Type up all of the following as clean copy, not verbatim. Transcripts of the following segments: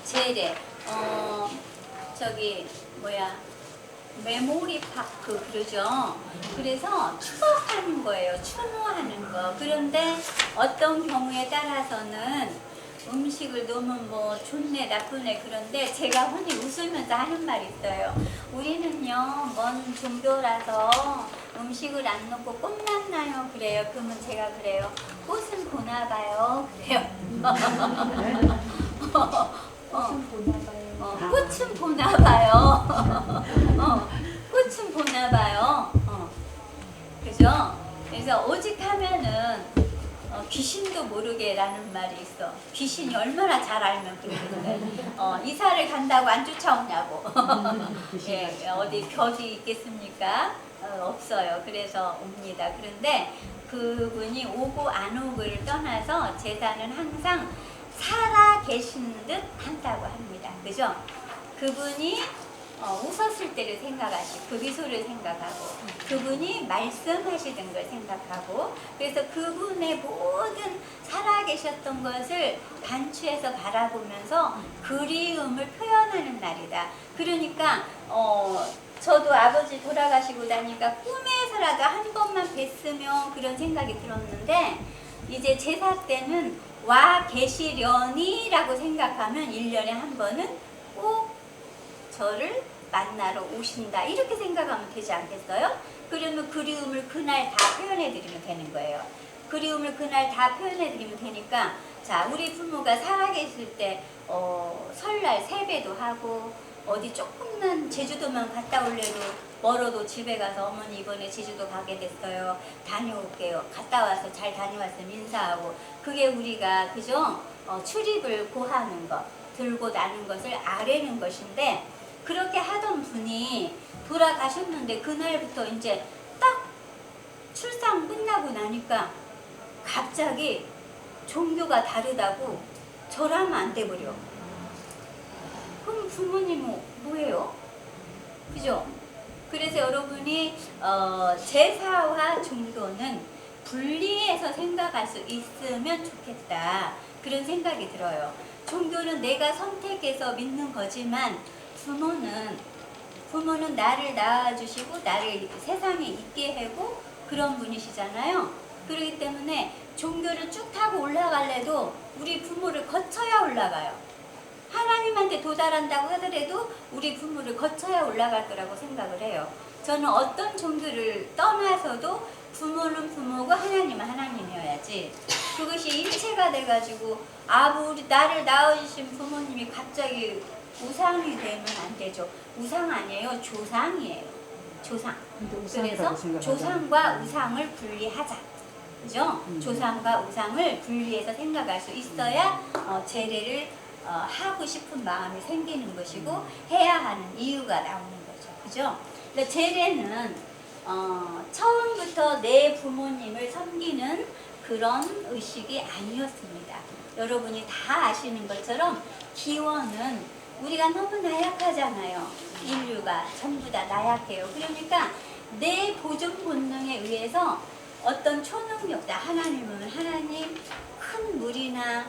제래 저기 뭐야 메모리 파크 그러죠. 그래서 추억하는 거예요. 추모하는 거. 그런데 어떤 경우에 따라서는 음식을 너무 뭐 좋네 나쁘네 그런데 제가 흔히 웃으면서 하는 말이 있어요. 우리는요 먼 종교라서 음식을 안 넣고 꽃만 나요 그래요. 그러면 제가 그래요. 꽃은 보나 봐요 그래요. 꽃은 보나 봐요. 꽃은 보나 봐요. 그죠? 그래서 오직 하면은 귀신도 모르게라는 말이 있어. 귀신이 얼마나 잘 알면 그러는데 이사를 간다고 안 쫓아오냐고. 예, 어디 벽이 있겠습니까? 없어요. 그래서 옵니다. 그런데 그분이 오고 안 오고를 떠나서 제사는 항상 살아 계신 듯 한다고 합니다. 그죠? 그분이 웃었을 때를 생각하시고 그 미소를 생각하고 그분이 말씀하시던 걸 생각하고 그래서 그분의 모든 살아계셨던 것을 간추해서 바라보면서 그리움을 표현하는 날이다. 그러니까 저도 아버지 돌아가시고 나니까 꿈에서라도 한 번만 뵀으면 그런 생각이 들었는데 이제 제사 때는 와 계시려니 라고 생각하면 1년에 한 번은 꼭 저를 만나러 오신다 이렇게 생각하면 되지 않겠어요? 그러면 그리움을 그날 다 표현해 드리면 되는 거예요. 그리움을 그날 다 표현해 드리면 되니까 자 우리 부모가 살아계실 때 설날 세배도 하고 어디 조금만 제주도만 갔다 올래도 멀어도 집에 가서 어머니 이번에 제주도 가게 됐어요. 다녀올게요. 갔다 와서 잘 다녀왔으면 인사하고 그게 우리가 그죠? 출입을 고하는 것 들고 나는 것을 아뢰는 것인데 그렇게 하던 분이 돌아가셨는데 그날부터 이제 딱 출산 끝나고 나니까 갑자기 종교가 다르다고 절하면 안 돼버려. 그럼 부모님은 뭐예요? 그죠? 그래서 여러분이 제사와 종교는 분리해서 생각할 수 있으면 좋겠다. 그런 생각이 들어요. 종교는 내가 선택해서 믿는 거지만 부모는 나를 낳아주시고 나를 세상에 있게 하고 그런 분이시잖아요. 그렇기 때문에 종교를 쭉 타고 올라갈래도 우리 부모를 거쳐야 올라가요. 하나님한테 도달한다고 하더라도 우리 부모를 거쳐야 올라갈 거라고 생각을 해요. 저는 어떤 종교를 떠나서도 부모는 부모고 하나님은 하나님이어야지 그것이 일체가 돼가지고 우리 나를 낳아주신 부모님이 갑자기 우상이 되면 안 되죠. 우상 아니에요. 조상이에요. 조상. 그래서 조상과 우상을 분리하자. 그죠? 조상과 우상을 분리해서 생각할 수 있어야 제례를 하고 싶은 마음이 생기는 것이고 해야 하는 이유가 나오는 거죠. 그죠? 그러니까 제례는 처음부터 내 부모님을 섬기는 그런 의식이 아니었습니다. 여러분이 다 아시는 것처럼 기원은 우리가 너무 나약하잖아요. 인류가 전부 다 나약해요. 그러니까 내 보존 본능에 의해서 어떤 초능력자 하나님은 하나님 큰 물이나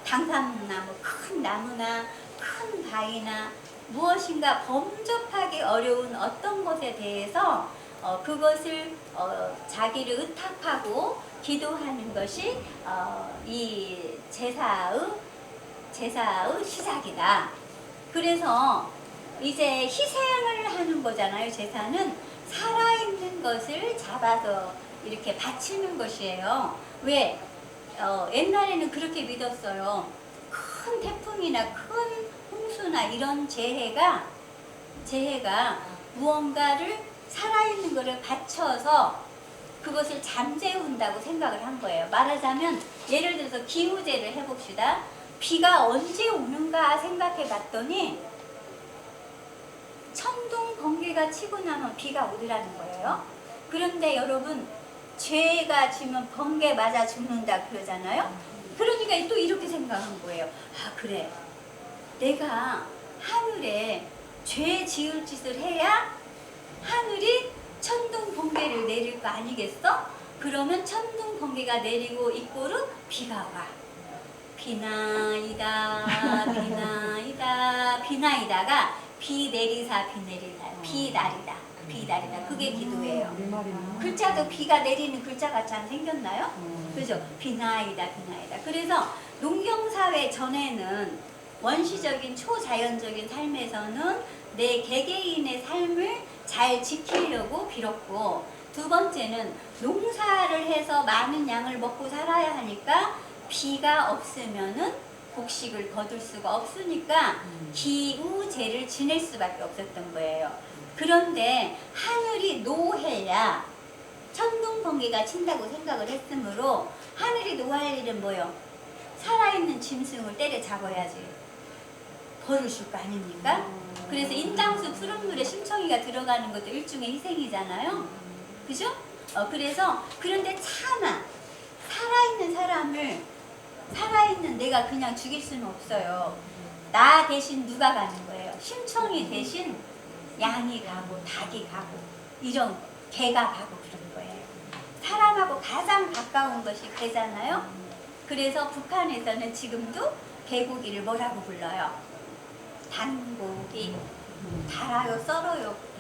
당산나무 큰 나무나 큰 바위나 무엇인가 범접하기 어려운 어떤 것에 대해서 그것을 자기를 의탁하고 기도하는 것이 이 제사의 시작이다. 그래서 이제 희생을 하는 거잖아요. 제사는 살아있는 것을 잡아서 이렇게 바치는 것이에요. 왜? 옛날에는 그렇게 믿었어요. 큰 태풍이나 큰 홍수나 이런 재해가 무언가를 살아있는 것을 바쳐서 그것을 잠재운다고 생각을 한 거예요. 말하자면 예를 들어서 기후제를 해봅시다. 비가 언제 오는가 생각해 봤더니 천둥 번개가 치고 나면 비가 오더라는 거예요. 그런데 여러분 죄가 지면 번개 맞아 죽는다 그러잖아요. 그러니까 또 이렇게 생각한 거예요. 아 그래 내가 하늘에 죄 지을 짓을 해야 하늘이 천둥 번개를 내릴 거 아니겠어? 그러면 천둥 번개가 내리고 있고로 비가 와. 비나이다 비나이다 비나이다가 비 내리사 비 내리사 비다리다 비다리다 그게 기도예요. 글자도 비가 내리는 글자 같이 안 생겼나요? 그죠? 비나이다 비나이다. 그래서 농경사회 전에는 원시적인 초자연적인 삶에서는 내 개개인의 삶을 잘 지키려고 빌었고, 두 번째는 농사를 해서 많은 양을 먹고 살아야 하니까 비가 없으면은 곡식을 거둘 수가 없으니까 기우제를 지낼 수밖에 없었던 거예요. 그런데 하늘이 노해야 천둥번개가 친다고 생각을 했으므로 하늘이 노할 일은 뭐요? 살아있는 짐승을 때려잡아야지 벌을 줄 거 아닙니까? 그래서 인당수 푸른 물에 심청이가 들어가는 것도 일종의 희생이잖아요. 그죠? 그래서 그런데 차마 살아있는 사람을 살아있는 내가 그냥 죽일 수는 없어요. 나 대신 누가 가는 거예요? 심청이 대신 양이 가고 닭이 가고 이런 개가 가고 그런 거예요. 사람하고 가장 가까운 것이 개잖아요. 그래서 북한에서는 지금도 개고기를 뭐라고 불러요? 단고기. 달아요,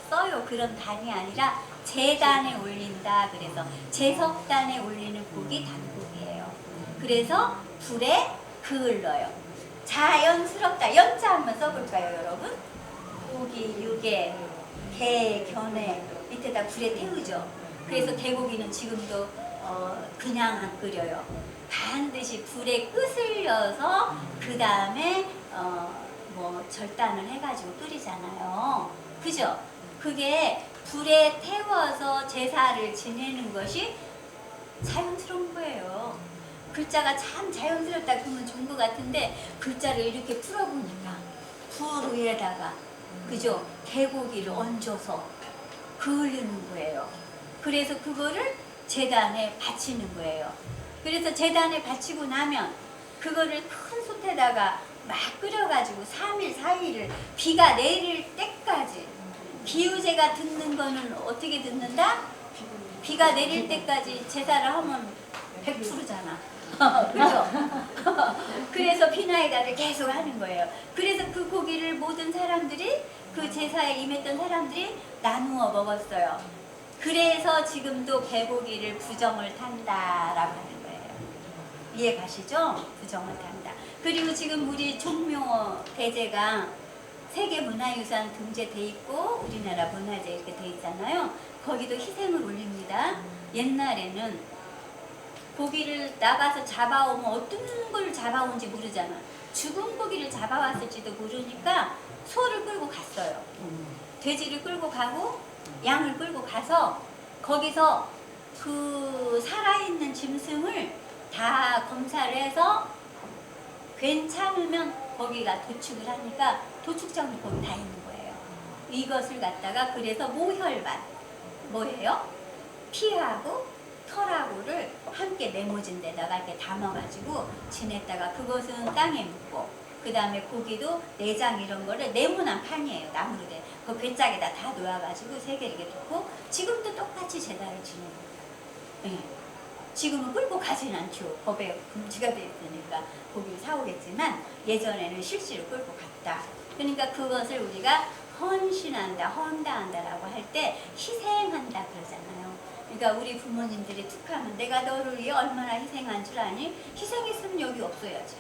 써요 그런 단이 아니라 제단에 올린다. 그래서 제석단에 올리는 고기 단고기예요. 그래서 불에 그을러요. 자연스럽다. 연자 한번 써볼까요, 여러분? 고기, 육에, 개, 견에 밑에다 불에 태우죠. 그래서 개고기는 지금도 그냥 안 끓여요. 반드시 불에 끄슬려서 그 다음에 뭐 절단을 해가지고 끓이잖아요. 그죠? 그게 불에 태워서 제사를 지내는 것이 자연스러운 거예요. 글자가 참 자연스럽다 그러면 좋은 것 같은데 글자를 이렇게 풀어보니까 불 위에다가 그죠? 개고기를 얹어서 그을리는 거예요. 그래서 그거를 제단에 바치는 거예요. 그래서 제단에 바치고 나면 그거를 큰 솥에다가 막 끓여가지고 3일, 4일을 비가 내릴 때까지 기우제가 듣는 거는 어떻게 듣는다? 비가 내릴 때까지 제사를 하면 100%잖아. 그죠? 그래서 비나이다를 계속 하는 거예요. 그래서 그 고기를 모든 사람들이 그 제사에 임했던 사람들이 나누어 먹었어요. 그래서 지금도 개고기를 부정을 탄다라고 하는 거예요. 이해 가시죠? 부정을 탄다. 그리고 지금 우리 종묘 대제가 세계문화유산 등재돼 있고 우리나라 문화재 이렇게 돼 있잖아요. 거기도 희생을 올립니다. 옛날에는 고기를 나가서 잡아오면 어떤 걸 잡아온지 모르잖아. 죽은 고기를 잡아왔을지도 모르니까 소를 끌고 갔어요. 돼지를 끌고 가고 양을 끌고 가서 거기서 그 살아있는 짐승을 다 검사를 해서 괜찮으면 거기가 도축을 하니까 도축장도 거기 다 있는 거예요. 이것을 갖다가 그래서 모혈반 뭐예요? 피하고 털하고를 함께 메모진 데다가 이렇게 담아가지고 지냈다가 그것은 땅에 묻고 그 다음에 고기도 내장 이런 거를 네모난 판이에요. 나무로 된 그 괴짝에다 다 놓아가지고 세 개를 이렇게 놓고 지금도 똑같이 제단을 지내는 거예요. 네. 지금은 끌고 가진 않죠. 법에 금지가 되어 있으니까 고기를 사오겠지만 예전에는 실제로 끌고 갔다. 그러니까 그것을 우리가 헌신한다, 헌다한다라고 할 때 희생한다 그러잖아요. 그러니까 우리 부모님들이 툭 하면 내가 너를 위해 얼마나 희생한 줄 아니? 희생했으면 여기 없어야지.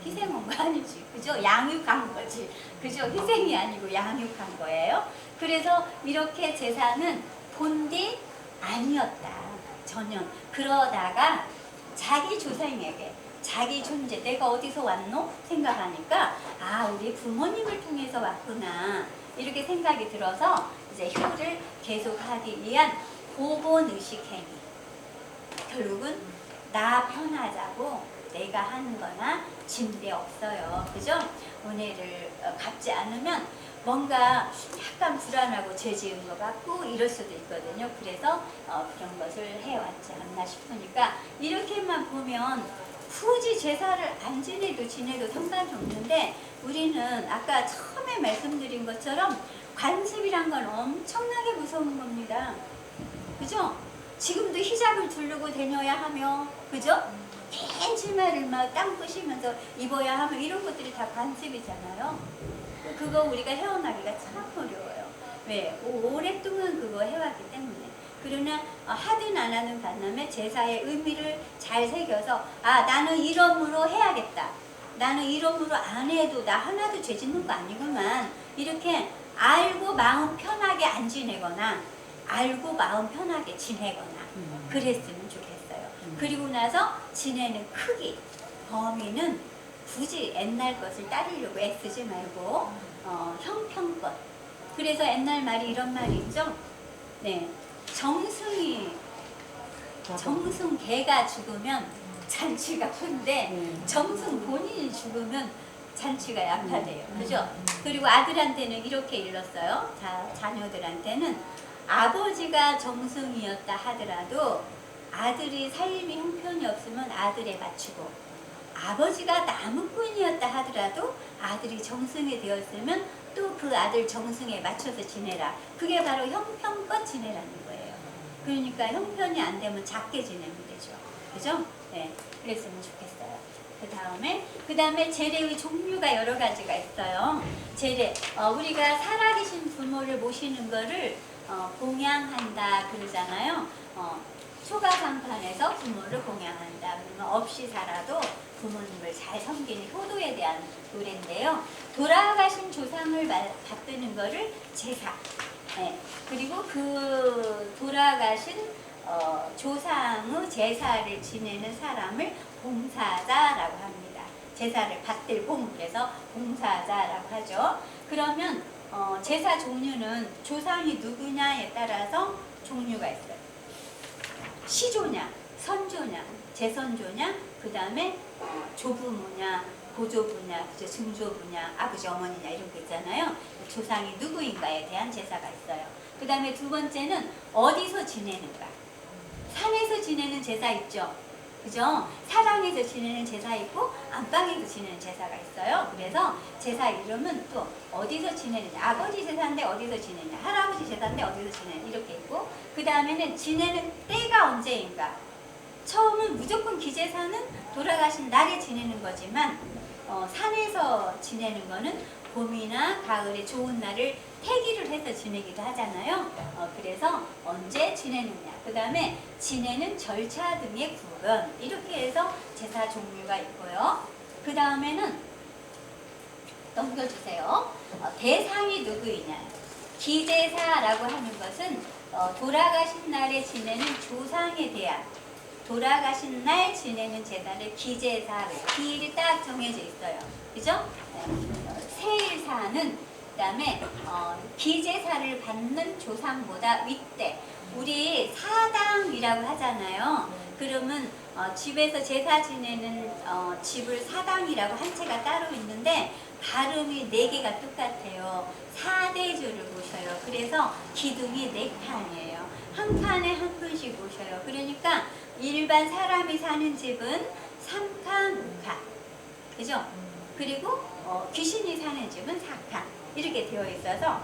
희생한 거 아니지. 그죠? 양육한 거지. 그죠? 희생이 아니고 양육한 거예요. 그래서 이렇게 제사는 본디 아니었다. 전혀. 그러다가 자기 조상에게 자기 존재, 내가 어디서 왔노? 생각하니까 아, 우리 부모님을 통해서 왔구나. 이렇게 생각이 들어서 이제 효를 계속하기 위한 보본의식 행위. 결국은 나 편하자고 내가 하는 거나 짐대 없어요. 그죠? 은혜를 갚지 않으면 뭔가 약간 불안하고 죄 지은 것 같고 이럴 수도 있거든요. 그래서 그런 것을 해왔지 않나 싶으니까 이렇게만 보면 굳이 제사를 안 지내도 상관이 없는데 우리는 아까 처음에 말씀드린 것처럼 관습이란 건 엄청나게 무서운 겁니다. 그죠? 지금도 히잡을 두르고 다녀야 하며 그죠? 긴 치마를 막 땀 뿌시면서 입어야 하면 이런 것들이 다 관습이잖아요. 그거 우리가 헤어나기가 참 어려워요. 왜? 오랫동안 그거 해왔기 때문에. 그러나 하든 안 하든 간다면 제사의 의미를 잘 새겨서 아 나는 이러므로 해야겠다. 나는 이러므로 안 해도 나 하나도 죄 짓는 거 아니구만. 이렇게 알고 마음 편하게 안 지내거나 알고 마음 편하게 지내거나 그랬으면 좋겠어요. 그리고 나서 지내는 크기, 범위는 굳이 옛날 것을 따르려고 애쓰지 말고 형편껏. 그래서 옛날 말이 이런 말이 있죠. 네, 정승 개가 죽으면 잔치가 큰데 정승 본인이 죽으면 잔치가 약하대요. 그죠? 그리고 아들한테는 이렇게 일렀어요. 자녀들한테는 아버지가 정승이었다 하더라도 아들이 살림이 형편이 없으면 아들에 맞추고 아버지가 나무꾼이었다 하더라도 아들이 정승이 되었으면 또 그 아들 정승에 맞춰서 지내라. 그게 바로 형편껏 지내라는 거예요. 그러니까 형편이 안 되면 작게 지내면 되죠. 그죠? 네, 그랬으면 좋겠어요. 그 다음에 제례의 종류가 여러 가지가 있어요. 제례, 우리가 살아계신 부모를 모시는 거를 봉양한다 그러잖아요. 초가상판에서 부모를 봉양한다. 그러면 없이 살아도 부모님을 잘 섬기는 효도에 대한 노래인데요. 돌아가신 조상을 받드는 거를 제사. 네. 그리고 그 돌아가신 조상의 제사를 지내는 사람을 봉사자라고 합니다. 제사를 받들 봉, 그래서 봉사자라고 하죠. 그러면 제사 종류는 조상이 누구냐에 따라서 종류가 있어요. 시조냐, 선조냐, 제선조냐, 그 다음에 조부모냐, 고조부냐, 증조부냐, 아버지 어머니냐 이런 거 있잖아요. 조상이 누구인가에 대한 제사가 있어요. 그 다음에 두 번째는 어디서 지내는가. 산에서 지내는 제사 있죠. 그죠? 사당에서 지내는 제사 있고 안방에서 지내는 제사가 있어요. 그래서 제사 이름은 또 어디서 지내느냐. 아버지 제사인데 어디서 지내냐. 할아버지 제사인데 어디서 지내냐. 이렇게 있고 그 다음에는 지내는 때가 언제인가. 처음은 무조건 기제사는 돌아가신 날에 지내는 거지만 산에서 지내는 거는 봄이나 가을에 좋은 날을 태기를 해서 지내기도 하잖아요. 그래서 언제 지내느냐. 그 다음에 지내는 절차 등의 구분. 이렇게 해서 제사 종류가 있고요. 그 다음에는 넘겨주세요. 대상이 누구이냐. 기제사라고 하는 것은 돌아가신 날에 지내는 조상에 대한 돌아가신 날 지내는 제사를 기제사, 기일이 딱 정해져 있어요. 그죠? 세일사는 그다음에 기제사를 받는 조상보다 윗대. 우리 사당이라고 하잖아요. 그러면 집에서 제사 지내는 집을 사당이라고 한 채가 따로 있는데 발음이 4개가 똑같아요. 사대주를 모셔요. 그래서 기둥이 4칸이에요. 한 칸에 한 분씩 모셔요. 그러니까 일반 사람이 사는 집은 3칸, 5칸. 그죠? 그리고 귀신이 사는 집은 4칸. 이렇게 되어 있어서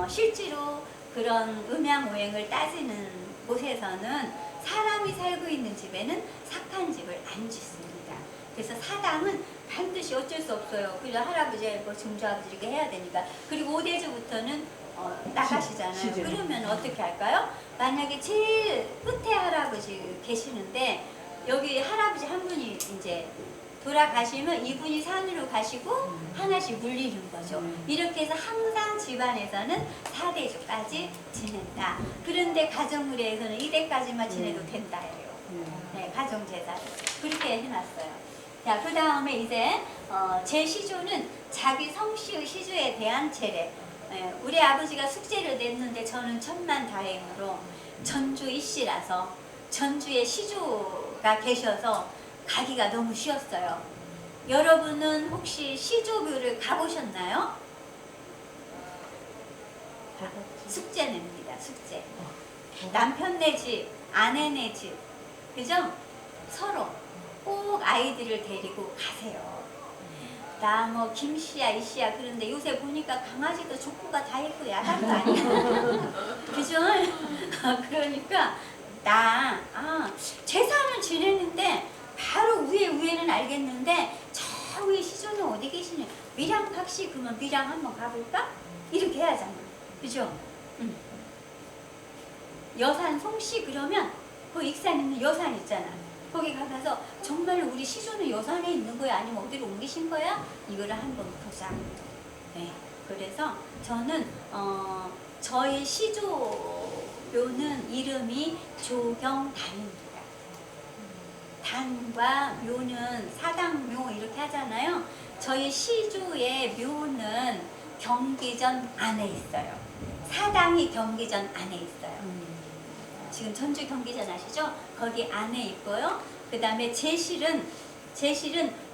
실제로 그런 음양오행을 따지는 곳에서는 사람이 살고 있는 집에는 사칸 집을 안 짓습니다. 그래서 사당은 반드시 어쩔 수 없어요. 그래서 할아버지, 증조아버지 이렇게 해야 되니까. 그리고 5대주부터는 나가시잖아요. 그러면 어떻게 할까요? 만약에 제일 끝에 할아버지 계시는데 여기 할아버지 한 분이 이제 돌아가시면 이분이 산으로 가시고 하나씩 물리는 거죠. 이렇게 해서 항상 집안에서는 4대주까지 지낸다. 그런데 가정의례에서는 2대까지만 지내도 된다예요. 네, 가정제사를 그렇게 해놨어요. 자, 그 다음에 이제 제시조는 자기 성씨의 시조에 대한 제례. 우리 아버지가 숙제를 냈는데 저는 천만다행으로 전주 이씨라서 전주에 시조가 계셔서 가기가 너무 쉬웠어요. 여러분은 혹시 시조교를 가보셨나요? 숙제 냅니다. 숙제. 남편 네 집, 아내 네 집, 그죠? 서로 꼭 아이들을 데리고 가세요. 나 뭐 김씨야 이씨야 그런데 요새 보니까 강아지도 족구가 다 있고 야단도 아니야. 그죠? 그러니까 제사는 지내는데 바로 위에는 알겠는데 저 위에 시조는 어디 계시냐? 밀양각시 그러면 밀양 한번 가볼까? 이렇게 해야잖아. 그죠? 여산 송씨 그러면 그 익산 있는 여산 있잖아. 거기 가서 정말로 우리 시조는 여산에 있는 거야? 아니면 어디로 옮기신 거야? 이거를 한번 보자. 네. 그래서 저는 저희 시조묘는 이름이 조경단입니다. 단과 묘는 사당묘 이렇게 하잖아요. 저희 시조의 묘는 경기전 안에 있어요. 사당이 경기전 안에 있어요. 지금 전주 경기전 아시죠? 거기 안에 있고요. 그 다음에 제실은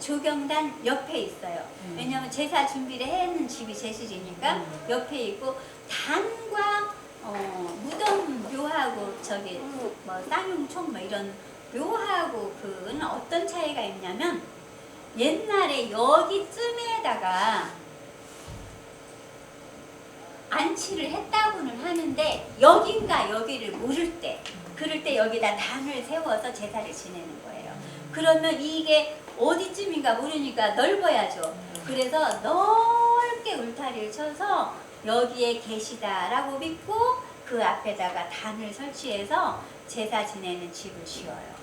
조경단 옆에 있어요. 왜냐하면 제사 준비를 해놓은 집이 제실이니까 옆에 있고, 단과 무덤 묘하고 저기 뭐 쌍용총 뭐 이런 묘하고 그는 어떤 차이가 있냐면, 옛날에 여기쯤에다가 안치를 했다고는 하는데 여긴가 여기를 모를 때, 그럴 때 여기다 단을 세워서 제사를 지내는 거예요. 그러면 이게 어디쯤인가 모르니까 넓어야죠. 그래서 넓게 울타리를 쳐서 여기에 계시다라고 믿고 그 앞에다가 단을 설치해서 제사 지내는 집을 지어요.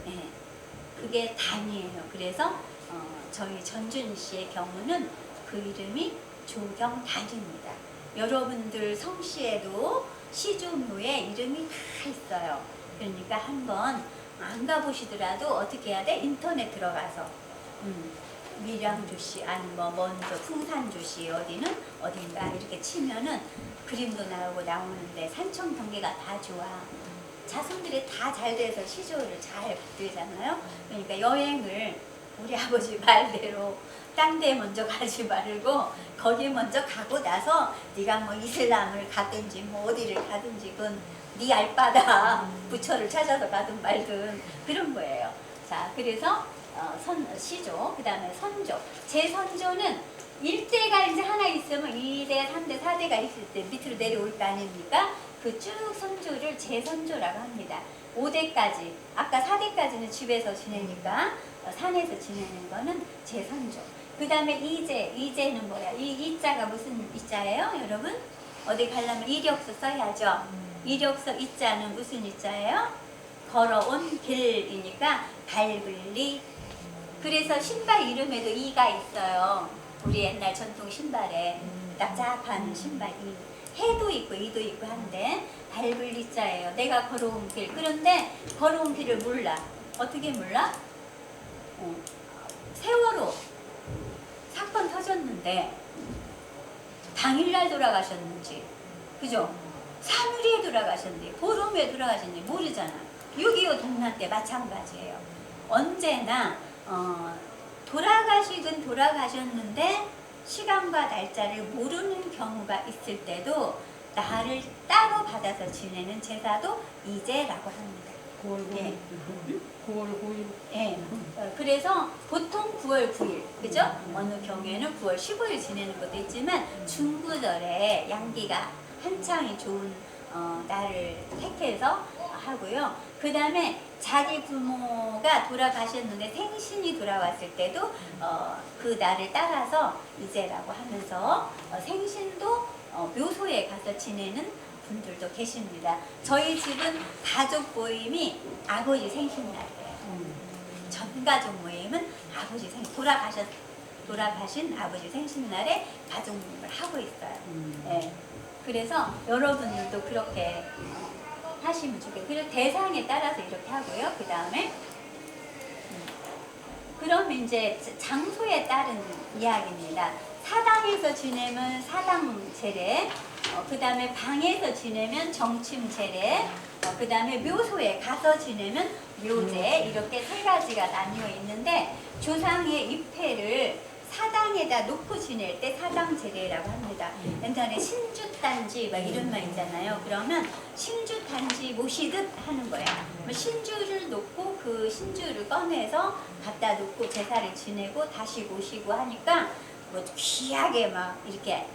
네, 그게 단이에요. 그래서 저희 전준시의 경우는 그 이름이 조경단입니다. 여러분들 성씨에도 시조묘에 이름이 다 있어요. 그러니까 한번 안 가보시더라도 어떻게 해야 돼? 인터넷 들어가서 밀양주시 아니면 뭐 먼저 풍산주시 어디는 어딘가 이렇게 치면은 그림도 나오고 나오는데 산청 경계가 다 좋아. 자손들이 다 잘 돼서 시조를 잘 받들잖아요. 그러니까 여행을 우리 아버지 말대로 딴 데 먼저 가지 말고 거기 먼저 가고 나서 네가 뭐 이슬람을 가든지 뭐 어디를 가든지 그건 네 알바다. 부처를 찾아서 가든 말든 그런 거예요. 자, 그래서 시조, 그 다음에 선조. 제 선조는 일대가 이제 하나 있으면 2대, 3대, 4대가 있을 때 밑으로 내려올 거 아닙니까? 그 쭉 선조를 제선조라고 합니다. 5대까지, 아까 4대까지는 집에서 지내니까 산에서 지내는 거는 제선조. 그 다음에 이제는 뭐야? 이 이자가 무슨 이자예요, 여러분? 어디 가려면 이력서 써야죠. 이력서 이자는 무슨 이자예요? 걸어온 길이니까 밟을리. 그래서 신발 이름에도 이가 있어요. 우리 옛날 전통 신발에 납작한 신발 이. 해도 있고 이도 있고 한데 밟을리 자예요. 내가 걸어온 길. 그런데 걸어온 길을 몰라. 어떻게 몰라? 세월호 사건 터졌는데 당일날 돌아가셨는지, 그죠? 3일에 돌아가셨는지, 보름에 돌아가셨는지 모르잖아. 6.25 동란 때 마찬가지예요. 언제나 돌아가시긴 돌아가셨는데 시간과 날짜를 모르는 경우가 있을 때도 나를 따로 받아서 지내는 제사도 이제라고 합니다. 9월 9일. 예. 9월 9일. 예. 그래서 보통 9월 9일, 그죠? 어느 경우에는 9월 15일 지내는 것도 있지만 중구절에 양기가 한창이 좋은 날을 택해서 하고요. 그 다음에 자기 부모가 돌아가셨는데 생신이 돌아왔을 때도 그 날을 따라서 이제라고 하면서 생신도 묘소에 가서 지내는 분들도 계십니다. 저희 집은 가족 모임이 아버지 생신날이에요. 전 가족 모임은 아버지 돌아가신 아버지 생신날에 가족 모임을 하고 있어요. 네. 그래서 여러분들도 그렇게 하시면 좋겠어요. 그리고 대상에 따라서 이렇게 하고요. 그 다음에 그럼 이제 장소에 따른 이야기입니다. 사당에서 지내면 사당 제례, 그 다음에 방에서 지내면 정침 제례, 그 다음에 묘소에 가서 지내면 묘제, 이렇게 세 가지가 나뉘어 있는데 조상의 입회를 사당에다 놓고 지낼 때 사당 제례라고 합니다. 옛날에 신주단지 막 이런 말 있잖아요. 그러면 신주단지 모시듯 하는 거야. 신주를 놓고 그 신주를 꺼내서 갖다 놓고 제사를 지내고 다시 모시고 하니까 뭐 귀하게 막 이렇게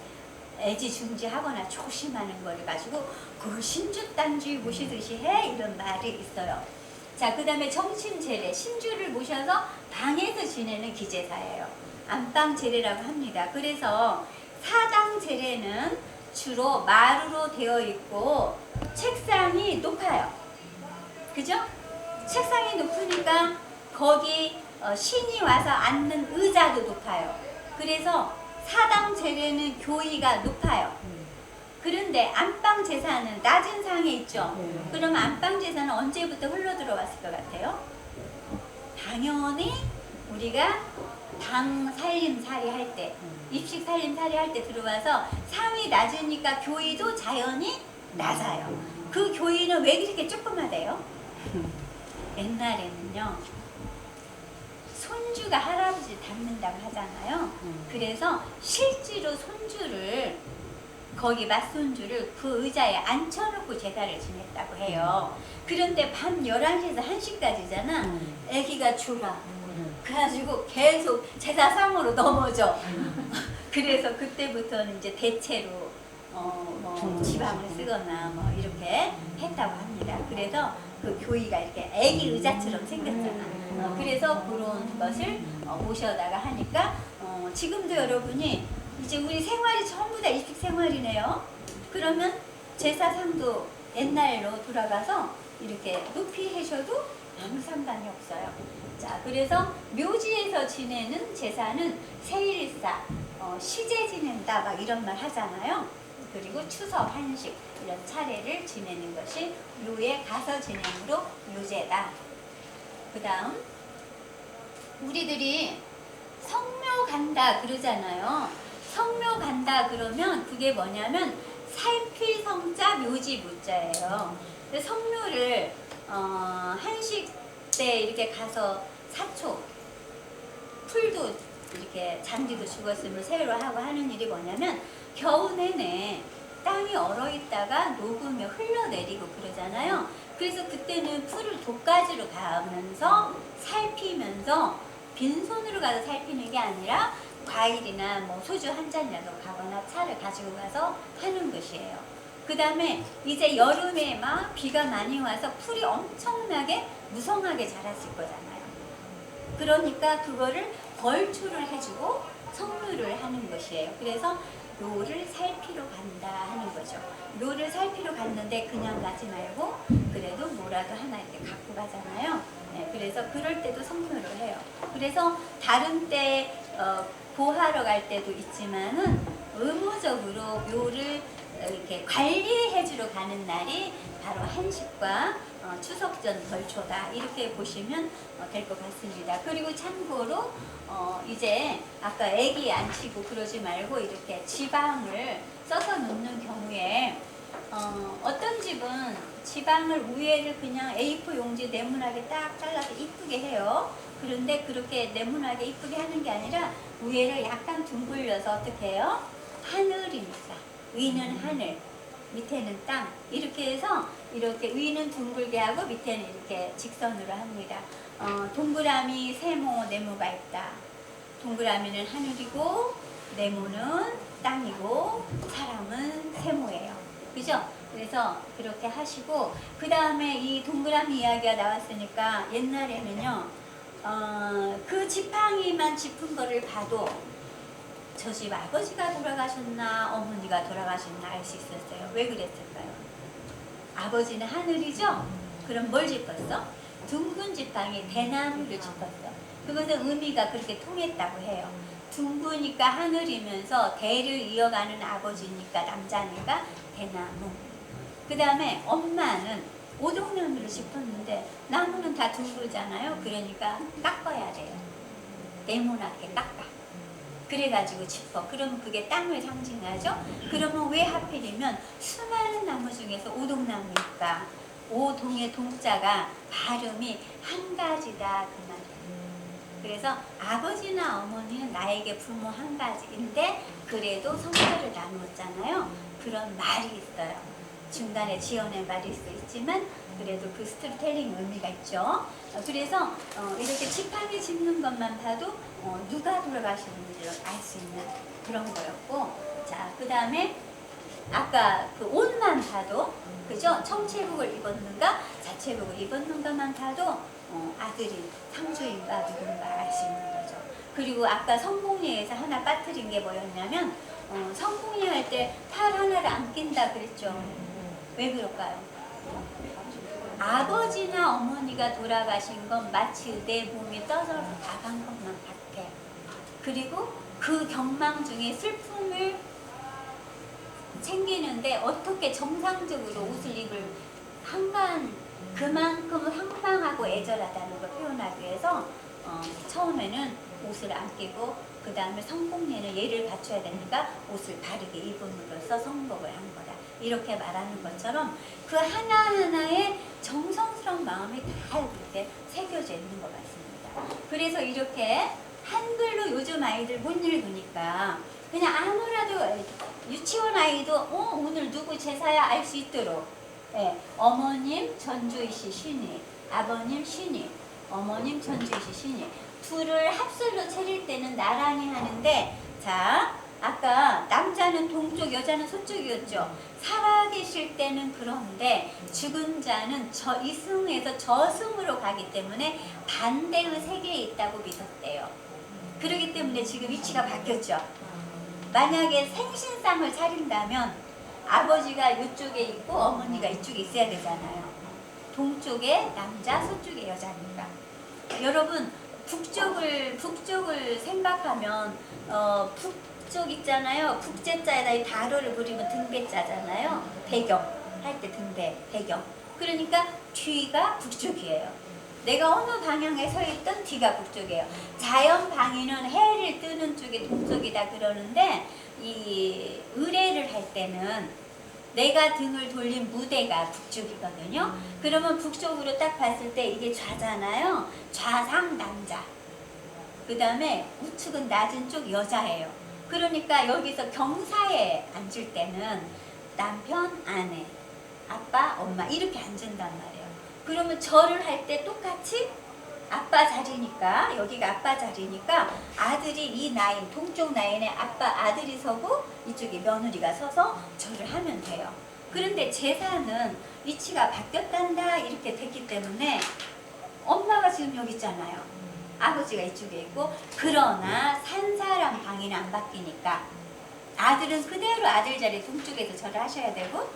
애지중지하거나 조심하는 걸 가지고 그걸 신주단지 모시듯이 해? 이런 말이 있어요. 자, 그 다음에 정신제례, 신주를 모셔서 방에서 지내는 기제사예요. 안방제례라고 합니다. 그래서 사당제례는 주로 마루로 되어 있고 책상이 높아요. 그죠? 책상이 높으니까 거기 신이 와서 앉는 의자도 높아요. 그래서 사당제례는 교위가 높아요. 그런데 안방제사는 낮은 상에 있죠. 그럼 안방제사는 언제부터 흘러 들어왔을 것 같아요? 당연히 우리가 당 살림살이 할 때, 입식 살림살이 할 때 들어와서 상이 낮으니까 교위도 자연히 낮아요. 그 교위는 왜 그렇게 조그마대요? 옛날에는요, 손주가 할아버지 닮는다고 하잖아요. 그래서 실제로 손주를, 거기 맞손주를 그 의자에 앉혀놓고 제사를 지냈다고 해요. 그런데 밤 11시에서 1시까지잖아. 아기가 졸아. 그래가지고 계속 제사상으로 넘어져. 그래서 그때부터는 이제 대체로 뭐 지방을 쓰거나 뭐 이렇게 했다고 합니다. 그래서 그 교위가 이렇게 아기 의자처럼 생겼잖아. 그래서 그런 것을 모셔다가 하니까 지금도 여러분이 이제 우리 생활이 전부 다 입식 생활이네요. 그러면 제사상도 옛날로 돌아가서 이렇게 높이 하셔도 아무 상관이 없어요. 자, 그래서 묘지에서 지내는 제사는 세일사, 시제 지낸다 막 이런 말 하잖아요. 그리고 추석, 한식 이런 차례를 지내는 것이 묘에 가서 지내므로 묘제다. 그 다음 우리들이 성묘 간다 그러잖아요. 성묘 간다 그러면 그게 뭐냐면 살필 성자 묘지 묘자예요. 성묘를 한식 때 이렇게 가서 사초 풀도 이렇게 잔디도 죽었으면 새로 하고 하는 일이 뭐냐면 겨우 내내 땅이 얼어 있다가 녹으며 흘러내리고 그러잖아요. 그래서 그때는 풀을 돛가지로 가면서 살피면서 빈손으로 가서 살피는 게 아니라 과일이나 뭐 소주 한 잔이라도 가거나 차를 가지고 가서 하는 것이에요. 그 다음에 이제 여름에 막 비가 많이 와서 풀이 엄청나게 무성하게 자랐을 거잖아요. 그러니까 그거를 벌초를 해주고 성묘를 하는 것이에요. 그래서 묘를 살피러 간다 하는 거죠. 묘를 살피러 갔는데 그냥 가지 말고 그래도 뭐라도 하나 이렇게 갖고 가잖아요. 네, 그래서 그럴 때도 성묘를 해요. 그래서 다른 때 고하러 갈 때도 있지만은 의무적으로 묘를 이렇게 관리해주러 가는 날이 바로 한식과 추석 전 벌초다 이렇게 보시면 될 것 같습니다. 그리고 참고로 이제 아까 애기 앉히고 그러지 말고 이렇게 지방을 써서 놓는 경우에 어떤 집은 지방을 위에를 그냥 A4 용지 네모나게 딱 잘라서 이쁘게 해요. 그런데 그렇게 네모나게 이쁘게 하는 게 아니라 위에를 약간 둥글려서 어떻게 해요? 하늘이니까 위는 하늘 밑에는 땅 이렇게 해서 이렇게 위는 둥글게 하고 밑에는 이렇게 직선으로 합니다. 동그라미 세모 네모가 있다. 동그라미는 하늘이고 네모는 땅이고 사람은 세모예요. 그죠? 그래서 그렇게 하시고 그 다음에 이 동그라미 이야기가 나왔으니까 옛날에는요 그 지팡이만 짚은 거를 봐도 저 집 아버지가 돌아가셨나 어머니가 돌아가셨나 알 수 있었어요. 왜 그랬을까요? 아버지는 하늘이죠? 그럼 뭘 짚었어? 둥근 지팡이 대나무를 짚었어. 그것은 의미가 그렇게 통했다고 해요. 둥그니까 하늘이면서 대를 이어가는 아버지니까 남자니까 대나무. 그 다음에 엄마는 오동나무를 짚었는데 나무는 다 둥글잖아요. 그러니까 깎아야 돼요. 네모나게 깎아. 그래가지고 짚어. 그러면 그게 땅을 상징하죠. 그러면 왜 하필이면 수많은 나무 중에서 오동나무일까? 오동의 동자가 발음이 한 가지다 그 말이에요. 그래서 아버지나 어머니는 나에게 부모 한 가지인데 그래도 성별을 나누었잖아요. 그런 말이 있어요. 중간에 지어낸 말일 수 있지만 그래도 그 스토리텔링 의미가 있죠. 그래서 이렇게 지팡이 짚는 것만 봐도 누가 돌아가시는지를 알 수 있는 그런 거였고, 자, 그 다음에 아까 그 옷만 봐도 그죠? 청체복을 입었는가? 자체복을 입었는 것만 봐도 아들이 상주인가 누군가 알 수 있는 거죠. 그리고 아까 성공리에서 하나 빠뜨린 게 뭐였냐면 성공리 할 때 팔 하나를 안 낀다 그랬죠. 왜 그럴까요? 아버지나 어머니가 돌아가신 건 마치 내 몸이 떠져서 나간 것만 같아. 그리고 그 경망 중에 슬픔을 챙기는데 어떻게 정상적으로 옷을 입을 그만큼 황망하고 애절하다는 걸 표현하기 위해서 처음에는 옷을 안 끼고 그 다음에 성공리는 예를 갖춰야 되니까 옷을 바르게 입음으로써 성복을 한 거다. 이렇게 말하는 것처럼 그 하나하나의 정성스러운 마음이 다 이렇게 새겨져 있는 것 같습니다. 그래서 이렇게 한글로 요즘 아이들 못 읽으니까 그냥 아무라도 유치원 아이도 오늘 누구 제사야 알 수 있도록 어머님 전주이시 신이, 아버님 신이, 어머님 전주이시 신이 둘을 합술로 차릴 때는 나란히 하는데 자 아까 남자는 동쪽 여자는 서쪽이었죠. 살아계실 때는 그런데 죽은 자는 이승에서 저승으로 가기 때문에 반대의 세계에 있다고 믿었대요. 그렇기 때문에 지금 위치가 바뀌었죠. 만약에 생신상을 차린다면 아버지가 이쪽에 있고 어머니가 이쪽에 있어야 되잖아요. 동쪽에 남자, 서쪽에 여자니까. 여러분 북쪽을 생각하면 북쪽 있잖아요. 북제자에다 이 다로를 그리면 등배자잖아요. 배경 할 때 등배 배경. 그러니까 뒤가 북쪽이에요. 내가 어느 방향에 서 있던 뒤가 북쪽이에요. 자연 방위는 해를 뜨는 쪽이 동쪽이다 그러는데 이 의례를 할 때는 내가 등을 돌린 무대가 북쪽이거든요. 그러면 북쪽으로 딱 봤을 때 이게 좌잖아요. 좌상 남자. 그 다음에 우측은 낮은 쪽 여자예요. 그러니까 여기서 경사에 앉을 때는 남편, 아내, 아빠, 엄마 이렇게 앉는단 말이에요. 그러면 절을 할 때 똑같이 아빠 자리니까 여기가 아빠 자리니까 아들이 이 라인 동쪽 라인에 아들이 서고 이쪽에 며느리가 서서 절을 하면 돼요. 그런데 제사는 위치가 바뀌었단다 이렇게 됐기 때문에 엄마가 지금 여기 있잖아요. 아버지가 이쪽에 있고 그러나 산 사람 방위는 안 바뀌니까 아들은 그대로 아들 자리 동쪽에서 절을 하셔야 되고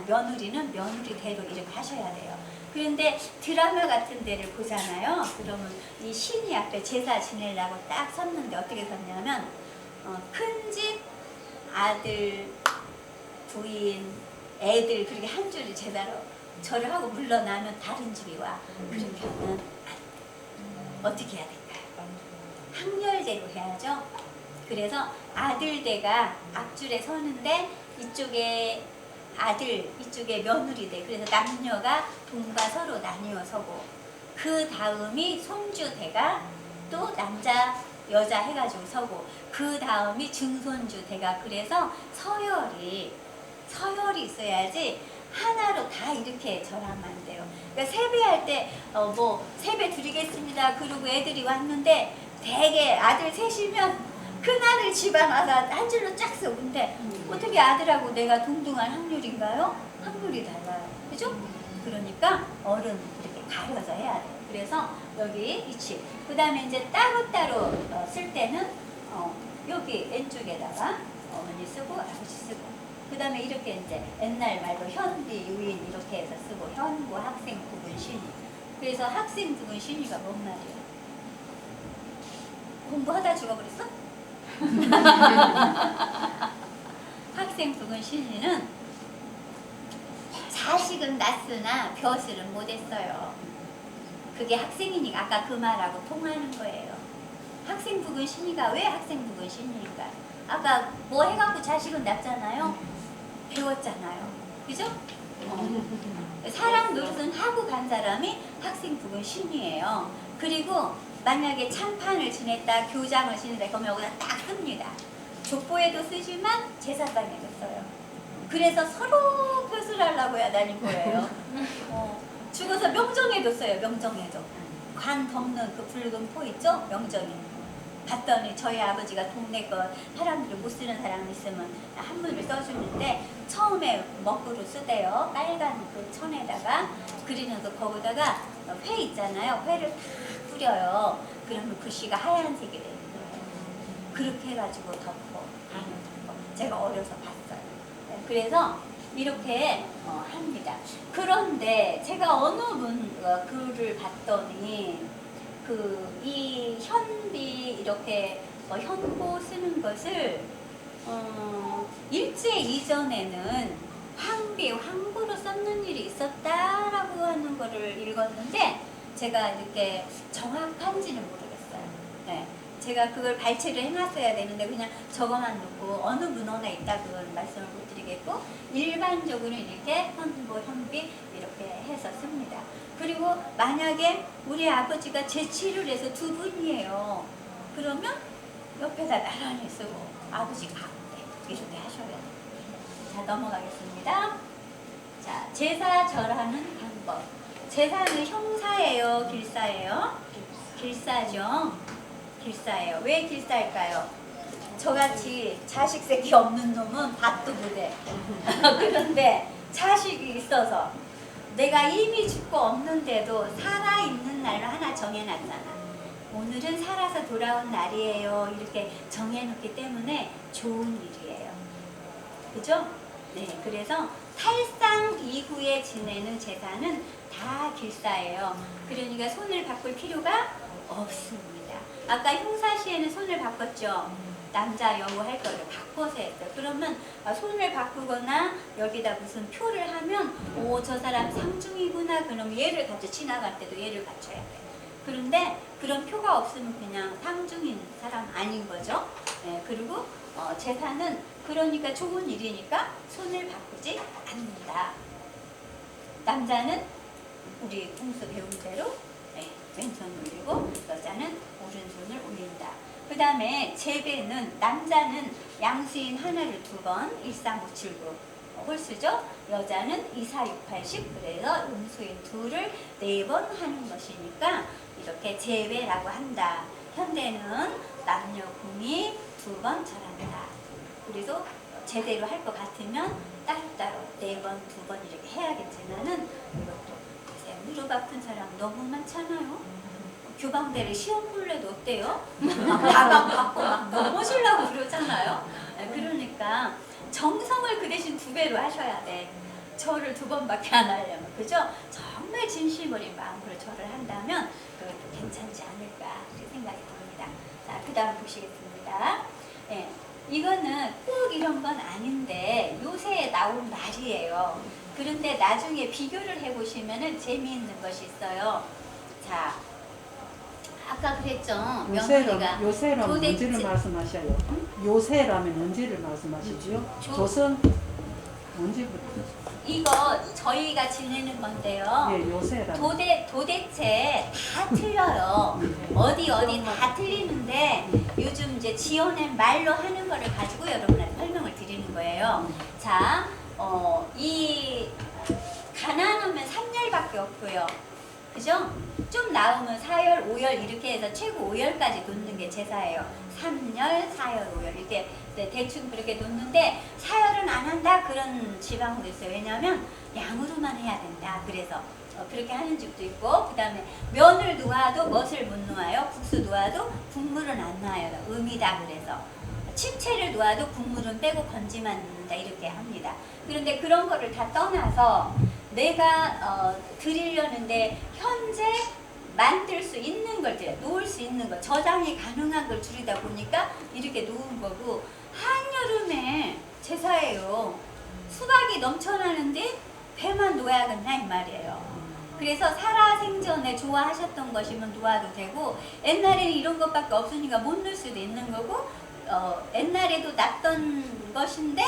며느리는 며느리대로 이렇게 하셔야 돼요. 그런데 드라마 같은 데를 보잖아요. 그러면 이 신이 앞에 제사 지내려고 딱 섰는데 어떻게 섰냐면 큰집 아들, 부인, 애들 그렇게 한 줄이 제대로 절을 하고 물러나면 다른 집이 와. 그렇게 하면 어떻게 해야 될까요? 항렬대로 해야죠. 그래서 아들대가 앞줄에 서는데 이쪽에 아들, 이쪽에 며느리대. 그래서 남녀가 동과 서로 나뉘어 서고 그 다음이 손주대가 또 남자, 여자 해가지고 서고 그 다음이 증손주대가 그래서 서열이 있어야지 하나로 다 이렇게 절하면 안 돼요. 그러니까 세배할 때 세배 드리겠습니다. 그리고 애들이 왔는데 대개 아들 셋이면 큰아들 집안 와서 한 줄로 쫙 서. 근데 어떻게 아들하고 내가 동등한 확률인가요? 확률이 달라요. 그죠? 그러니까 어른 이렇게 가려서 해야 돼요. 그래서 여기 위치. 그 다음에 이제 따로따로 쓸 때는 여기 왼쪽에다가 어머니 쓰고 아버지 쓰고 그 다음에 이렇게 이제 옛날 말로 현비, 유인 이렇게 해서 쓰고 현구, 학생, 부분, 신이. 그래서 학생, 부분, 신이가 뭔 말이에요? 공부하다 죽어버렸어? 학생 부근 신이는 자식은 낳았으나 벼슬은 못했어요. 그게 학생이니까 아까 그 말하고 통하는 거예요. 학생 부근 신이가 왜 학생 부근 신이니까 아까 뭐 해갖고 자식은 낳잖아요. 배웠잖아요. 그죠? 사람 노릇은 하고 간 사람이 학생 부근 신이에요. 그리고 만약에 참판을 지냈다, 교장을 지냈다, 그러면 여기다 딱 씁니다. 족보에도 쓰지만 제사상에도 써요. 그래서 서로 표술하려고 해야 다닌 거예요. 죽어서 명정에도 써요. 명정에도. 관 덮는 그 붉은 포 있죠? 명정에. 봤더니 저희 아버지가 동네 거 사람들이 못 쓰는 사람 있으면 한문을 써주는데 처음에 먹구로 쓰대요. 빨간 그 천에다가 그리는 거 거기다가 회 있잖아요. 회를 다 뿌려요. 그러면 글씨가 하얀색이 돼요. 그렇게 해가지고 덮어. 제가 어려서 봤어요. 그래서 이렇게 합니다. 그런데 제가 어느 분 글을 봤더니 이 현비 이렇게 현고 쓰는 것을 일제 이전에는 황고로 썼는 일이 있었다라고 하는 거를 읽었는데 제가 이렇게 정확한지는 모르겠어요. 네. 제가 그걸 발췌를 해놨어야 되는데 그냥 저거만 놓고 어느 문헌에 있다고는 말씀을 못 드리겠고 일반적으로 이렇게 현고, 현비 이렇게 해서 씁니다. 그리고 만약에 우리 아버지가 제치를 해서 두 분이에요. 그러면 옆에다 나란히 쓰고 아버지 가운데 이렇게 하셔야 돼요. 자, 넘어가겠습니다. 자, 제사 절하는 방법. 제사는 형사예요, 길사예요? 길사죠. 길사예요. 왜 길사일까요? 저같이 자식 새끼 없는 놈은 밥도 못해. 그런데 자식이 있어서 내가 이미 죽고 없는데도 살아있는 날로 하나 정해놨잖아. 오늘은 살아서 돌아온 날이에요. 이렇게 정해놓기 때문에 좋은 일이에요. 그죠? 네, 그래서 탈상 이후에 지내는 제사는 다 길사예요. 그러니까 손을 바꿀 필요가 없습니다. 아까 형사시에는 손을 바꿨죠. 남자 여우 할 거를 바꿔서 했어요. 그러면 손을 바꾸거나 여기다 무슨 표를 하면 오, 저 사람 상중이구나. 그럼 얘를 갖춰 지나갈 때도 얘를 갖춰야 돼요. 그런데 그런 표가 없으면 그냥 상중인 사람 아닌 거죠. 네, 그리고 제사는 그러니까 좋은 일이니까 손을 바꾸지 않는다. 남자는 우리 풍수 배운 대로 왼손 올리고 여자는 오른손을 올린다. 그 다음에 제배는 남자는 양수인 하나를 2번 13579 홀수죠. 여자는 2468씩 그래서 음수인 2를 4번 하는 것이니까 이렇게 제배라고 한다. 현대는 남녀 공이 2번 절한다. 그래도 제대로 할 것 같으면 따로따로 4번, 2번 이렇게 해야겠지만은 이것도 요새 무릎 아픈 사람 너무 많잖아요. 교방대를 시험 볼래도 어때요? 가방 받고 막 넘어지려고 그러잖아요. 그러니까 정성을 그 대신 2배로 하셔야 돼. 절을 2번밖에 안 하려면, 그죠? 정말 진심 어린 마음으로 절을 한다면 그것도 괜찮지 않을까 그렇게 생각이 듭니다. 자, 그 다음 보시겠습니다. 네, 이거는 꼭 이런 건 아닌데 요새 나온 말이에요. 그런데 나중에 비교를 해보시면 재미있는 것이 있어요. 자, 아까 그랬죠. 명훈이가 요새라면 언제를 말씀하셔요? 요새라면 언제를 말씀하시죠? 조선 언제부터? 이거 저희가 지내는 건데요. 예, 요새라면. 도대체 다 틀려요. 어디 다 틀리는데 요즘 이제 지어낸 말로 하는 거를 가지고 여러분한테 설명을 드리는 거예요. 자, 이 가난하면 3열밖에 없고요. 그죠? 좀 나오면 4열, 5열 이렇게 해서 최고 5열까지 놓는 게 제사예요. 3열, 4열, 5열 이렇게 대충 그렇게 놓는데 4열은 안 한다 그런 지방도 있어요. 왜냐하면 양으로만 해야 된다. 그래서 그렇게 하는 집도 있고 그 다음에 면을 놓아도 멋을 못 놓아요. 국수 놓아도 국물은 안 나와요. 음이다 그래서 침체를 놓아도 국물은 빼고 건지만 넣는다 이렇게 합니다. 그런데 그런 거를 다 떠나서 내가 드리려는데 현재 만들 수 있는 걸 드려, 놓을 수 있는 거, 저장이 가능한 걸 줄이다 보니까 이렇게 놓은 거고 한여름에 제사예요. 수박이 넘쳐나는데 배만 놓아야겠나 이 말이에요. 그래서 살아생전에 좋아하셨던 것이면 놓아도 되고 옛날에는 이런 것밖에 없으니까 못 놓을 수도 있는 거고 옛날에도 놨던 것인데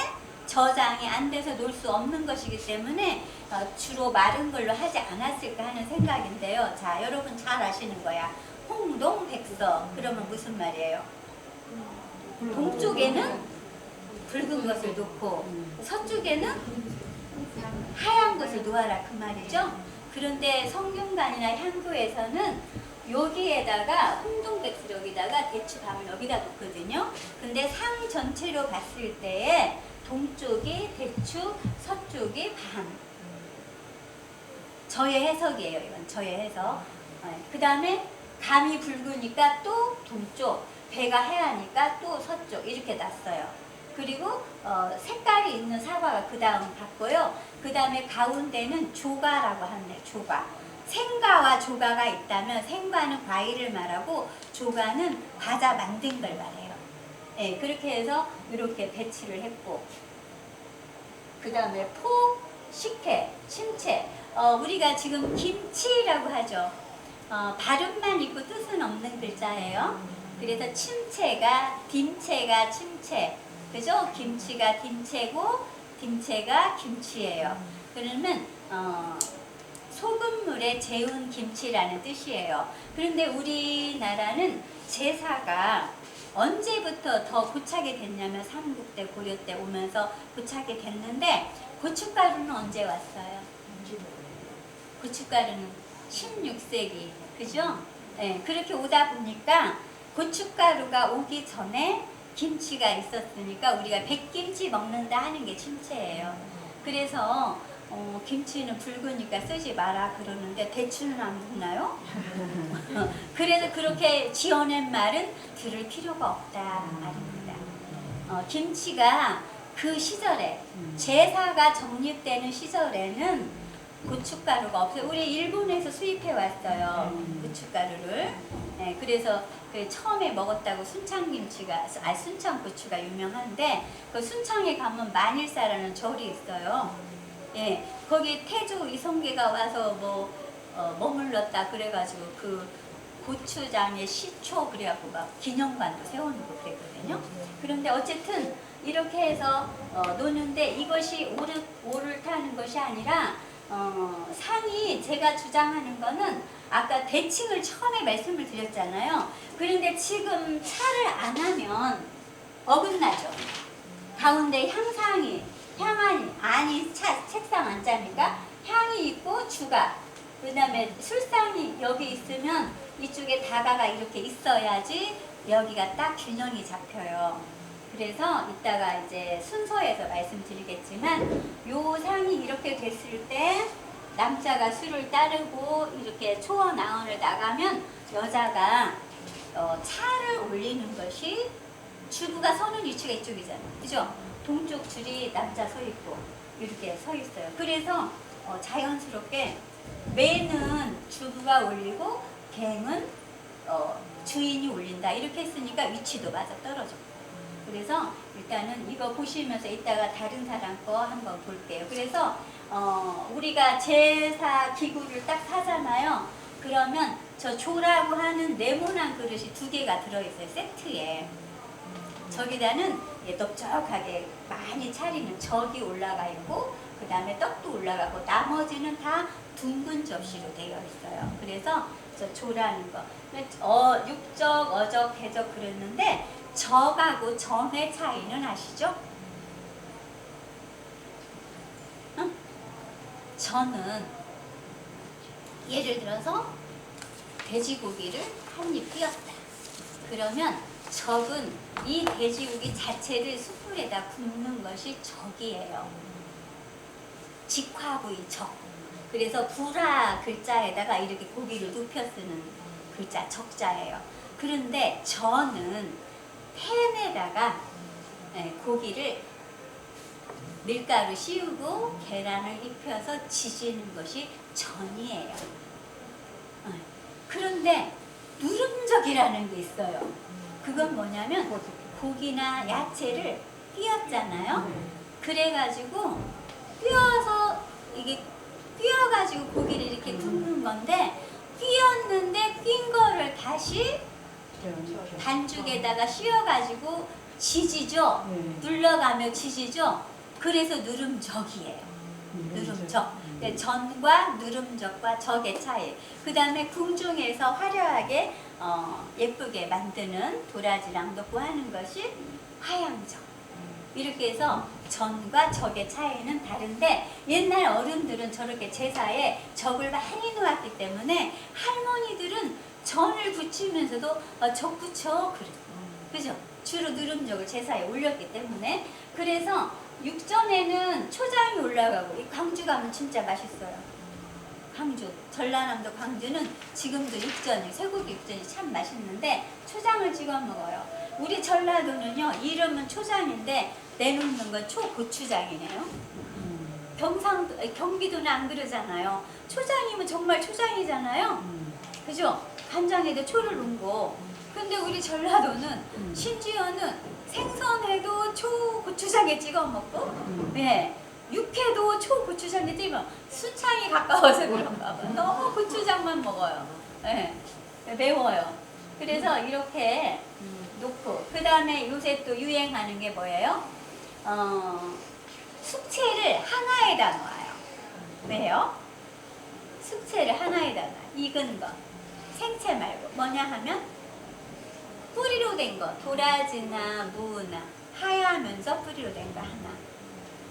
저장이 안 돼서 놓을 수 없는 것이기 때문에 주로 마른 걸로 하지 않았을까 하는 생각인데요. 자, 여러분 잘 아시는 거야. 홍동백서. 그러면 무슨 말이에요? 동쪽에는 붉은 것을 놓고 서쪽에는 하얀 것을 놓아라 그 말이죠. 그런데 성균관이나 향교에서는 여기에다가 홍동백수 여기다가 대추감을 여기다 놓거든요. 근데 상 전체로 봤을 때에 동쪽이 대추, 서쪽이 감. 저의 해석이에요. 이건 저의 해석. 그 다음에 감이 붉으니까 또 동쪽, 배가 해하니까 또 서쪽 이렇게 놨어요. 그리고 색깔이 있는 사과가 그 다음 봤고요. 그 다음에 가운데는 조가라고 하네요. 조가. 생과와 조가가 있다면 생과는 과일을 말하고 조가는 과자 만든 걸 말해요. 네, 그렇게 해서 이렇게 배치를 했고 그 다음에 포, 식혜, 침체 우리가 지금 김치라고 하죠. 발음만 있고 뜻은 없는 글자예요. 그래서 침체가 딤체가 침체 그죠? 김치가 딤체고 딤체가 김치예요. 그러면 소금물에 재운 김치라는 뜻이에요. 그런데 우리나라는 제사가 언제부터 더 고착이 됐냐면 삼국때 고려 때 오면서 고착이 됐는데 고춧가루는 언제 왔어요? 고춧가루는 16세기 그죠? 네, 그렇게 오다 보니까 고춧가루가 오기 전에 김치가 있었으니까 우리가 백김치 먹는다 하는 게 침체예요. 그래서 김치는 붉으니까 쓰지 마라 그러는데 대추는 안 붉나요? 그래서 그렇게 지어낸 말은 들을 필요가 없다 말입니다. 김치가 그 시절에 제사가 정립되는 시절에는 고춧가루가 없어요. 우리 일본에서 수입해 왔어요. 고춧가루를. 네, 그래서 그 처음에 먹었다고 순창김치가, 순창고추가 유명한데 그 순창에 가면 만일사라는 절이 있어요. 예, 거기 태조 이성계가 와서 머물렀다 그래가지고 그 고추장에 시초 그래갖고 막 기념관도 세워놓고 그랬거든요. 그런데 어쨌든 이렇게 해서 노는데 이것이 옳다는 것이 아니라 상이 제가 주장하는 거는 아까 대칭을 처음에 말씀을 드렸잖아요. 그런데 지금 차를 안 하면 어긋나죠. 가운데 향상이 안이 책상 앉자니까 향이 있고 주가 그 다음에 술상이 여기 있으면 이쪽에 다가가 이렇게 있어야지 여기가 딱 균형이 잡혀요. 그래서 이따가 이제 순서에서 말씀드리겠지만 요 상이 이렇게 됐을 때 남자가 술을 따르고 이렇게 초원나원을 나가면 여자가 차를 올리는 것이 주부가 서는 위치가 이쪽이잖아요. 그죠? 동쪽 줄이 남자 서 있고 이렇게 서 있어요. 그래서 자연스럽게 매는 주부가 올리고 갱은 주인이 올린다. 이렇게 했으니까 위치도 맞아 떨어져. 그래서 일단은 이거 보시면서 이따가 다른 사람 거 한번 볼게요. 그래서 우리가 제사 기구를 딱 사잖아요. 그러면 저 조라고 하는 네모난 그릇이 2개가 들어있어요. 세트에. 저기다는 넓적하게 많이 차리는 적이 올라가 있고 그 다음에 떡도 올라가고 나머지는 다 둥근 접시로 되어 있어요. 그래서 저 조라는 거 육적, 어적, 해적 그랬는데 적하고 정의 차이는 아시죠? 응? 저는 예를 들어서 돼지고기를 한 입 띄었다. 그러면 적은 이 돼지고기 자체를 숯불에다 굽는 것이 적이에요. 직화부위 적. 그래서 불화 글자에다가 이렇게 고기를 눕혀 쓰는 글자 적자예요. 그런데 저는 팬에다가 고기를 밀가루 씌우고 계란을 입혀서 지지는 것이 전이에요. 그런데 누름적이라는 게 있어요. 그건 뭐냐면 고기나 야채를 띄었잖아요. 그래가지고 띄어가지고 고기를 이렇게 굽는 건데 띄었는데 띈 거를 다시 반죽에다가 씌워가지고 지지죠. 눌러가며 지지죠. 그래서 누름적이에요. 누름적. 전과 누름적과 적의 차이. 그 다음에 궁중에서 화려하게 예쁘게 만드는 도라지랑 넣고 하는 것이 화양적. 이렇게 해서 전과 적의 차이는 다른데 옛날 어른들은 저렇게 제사에 적을 많이 놓았기 때문에 할머니들은 전을 붙이면서도 적 붙여 그래. 그죠? 주로 누름족을 제사에 올렸기 때문에. 그래서 육전에는 초장이 올라가고, 이 광주 가면 진짜 맛있어요. 광주, 전라남도 광주는 지금도 육전이, 쇠고기 육전이 참 맛있는데 초장을 찍어 먹어요. 우리 전라도는요, 이름은 초장인데 내놓는 건 초고추장이네요. 경상도, 경기도는 안 그러잖아요. 초장이면 정말 초장이잖아요. 그죠? 간장에도 초를 넣고. 근데 우리 전라도는 심지어는 생선에도 초고추장에 찍어 먹고, 네. 육회도 초고추장에 찍어. 순창이 가까워서 그런가 봐. 너무 고추장만 먹어요. 네. 매워요. 그래서 이렇게 놓고, 그 다음에 요새 또 유행하는 게 뭐예요? 숙채를 하나에다 놓아요. 왜요? 숙채를 하나에다 놔요. 익은 거. 생채 말고. 뭐냐 하면 뿌리로 된 거. 도라지나 무나 하얗면서 뿌리로 된 거 하나.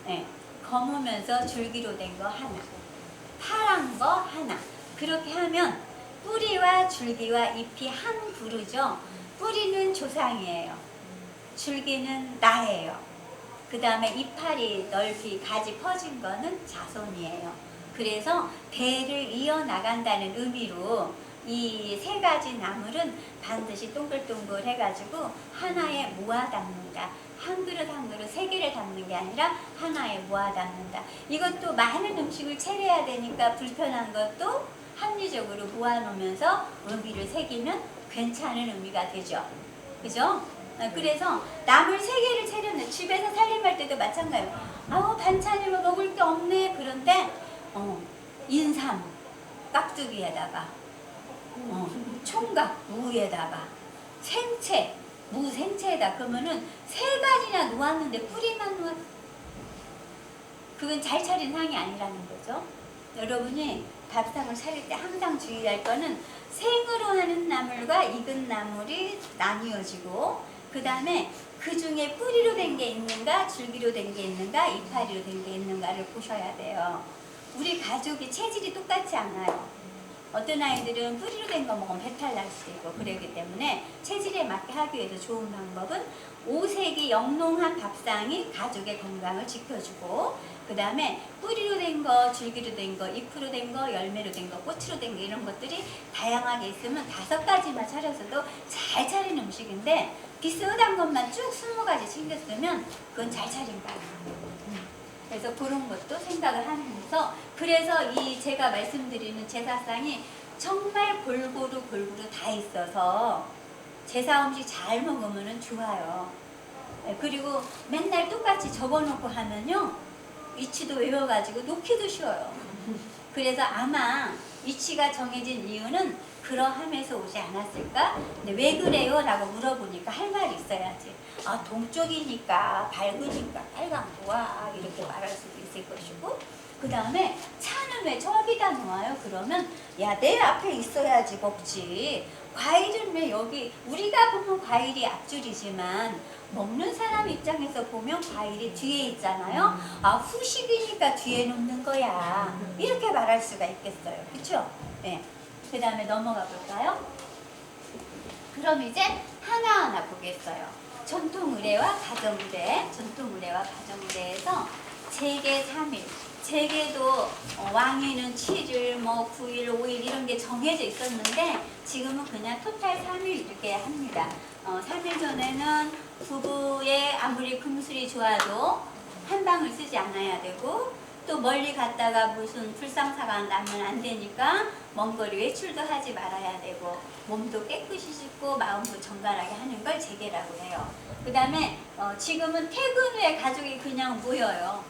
네. 검으면서 줄기로 된 거 하나. 파란 거 하나. 그렇게 하면 뿌리와 줄기와 잎이 한 그루죠. 뿌리는 조상이에요. 줄기는 나예요. 그 다음에 이파리 넓이 가지 퍼진 거는 자손이에요. 그래서 대를 이어나간다는 의미로 이 세 가지 나물은 반드시 동글동글 해가지고 하나에 모아 담는다. 한 그릇 한 그릇 세 개를 담는 게 아니라 하나에 모아 담는다. 이것도 많은 음식을 차려야 되니까 불편한 것도 합리적으로 모아놓으면서 의미를 새기면 괜찮은 의미가 되죠. 그죠? 그래서 나물 3개를 차렸네. 집에서 살림할 때도 마찬가지예요. 아우 반찬으로 먹을 게 없네. 그런데 인삼 깍두기에다가 총각 무에다가 생채 무생채에다 그러면은 3가지나 놓았는데 뿌리만 놓았어. 그건 잘 차린 상이 아니라는 거죠. 여러분이 밥상을 차릴 때 항상 주의할 거는 생으로 하는 나물과 익은 나물이 나뉘어지고, 그 다음에 그 중에 뿌리로 된 게 있는가, 줄기로 된 게 있는가, 이파리로 된 게 있는가를 보셔야 돼요. 우리 가족이 체질이 똑같지 않아요. 어떤 아이들은 뿌리로 된 거 먹으면 배탈 날 수도 있고 그러기 때문에 체질에 맞게 하기 위해서 좋은 방법은 오색이 영롱한 밥상이 가족의 건강을 지켜주고, 그 다음에 뿌리로 된 거, 줄기로 된 거, 잎으로 된 거, 열매로 된 거, 꽃으로 된 거 이런 것들이 다양하게 있으면 5가지만 차려서도 잘 차린 음식인데 비슷한 것만 쭉 20가지 챙겼으면 그건 잘 차린 거 아니에요. 그래서 그런 것도 생각을 하면서, 그래서 이 제가 말씀드리는 제사상이 정말 골고루 다 있어서 제사 음식 잘 먹으면 좋아요. 그리고 맨날 똑같이 적어놓고 하면요 위치도 외워가지고 놓기도 쉬워요. 그래서 아마 위치가 정해진 이유는 그러함에서 오지 않았을까? 근데 왜 그래요? 라고 물어보니까 할 말이 있어야지. 아, 동쪽이니까 밝으니까 빨간 거야 이렇게 말할 수도 있을 것이고, 그 다음에 차는 왜 저기다 놓아요? 그러면 야, 내 앞에 있어야지 먹지. 과일은 왜 여기, 우리가 보면 과일이 앞줄이지만 먹는 사람 입장에서 보면 과일이 뒤에 있잖아요. 아, 후식이니까 뒤에 놓는 거야 이렇게 말할 수가 있겠어요. 그쵸? 네. 그 다음에 넘어가 볼까요? 그럼 이제 하나하나 보겠어요. 전통 의례와 가정 의례. 전통 의례와 가정 의례에서 제계 3일. 제계도 왕위는 7일, 뭐 9일, 5일 이런 게 정해져 있었는데 지금은 그냥 토탈 3일 이렇게 합니다. 3일 전에는 부부의 아무리 금술이 좋아도 한 방을 쓰지 않아야 되고, 또 멀리 갔다가 무슨 불상사가 나면 안 되니까 먼 거리 외출도 하지 말아야 되고, 몸도 깨끗이 씻고 마음도 정갈하게 하는 걸 제계라고 해요. 그 다음에 지금은 퇴근 후에 가족이 그냥 모여요.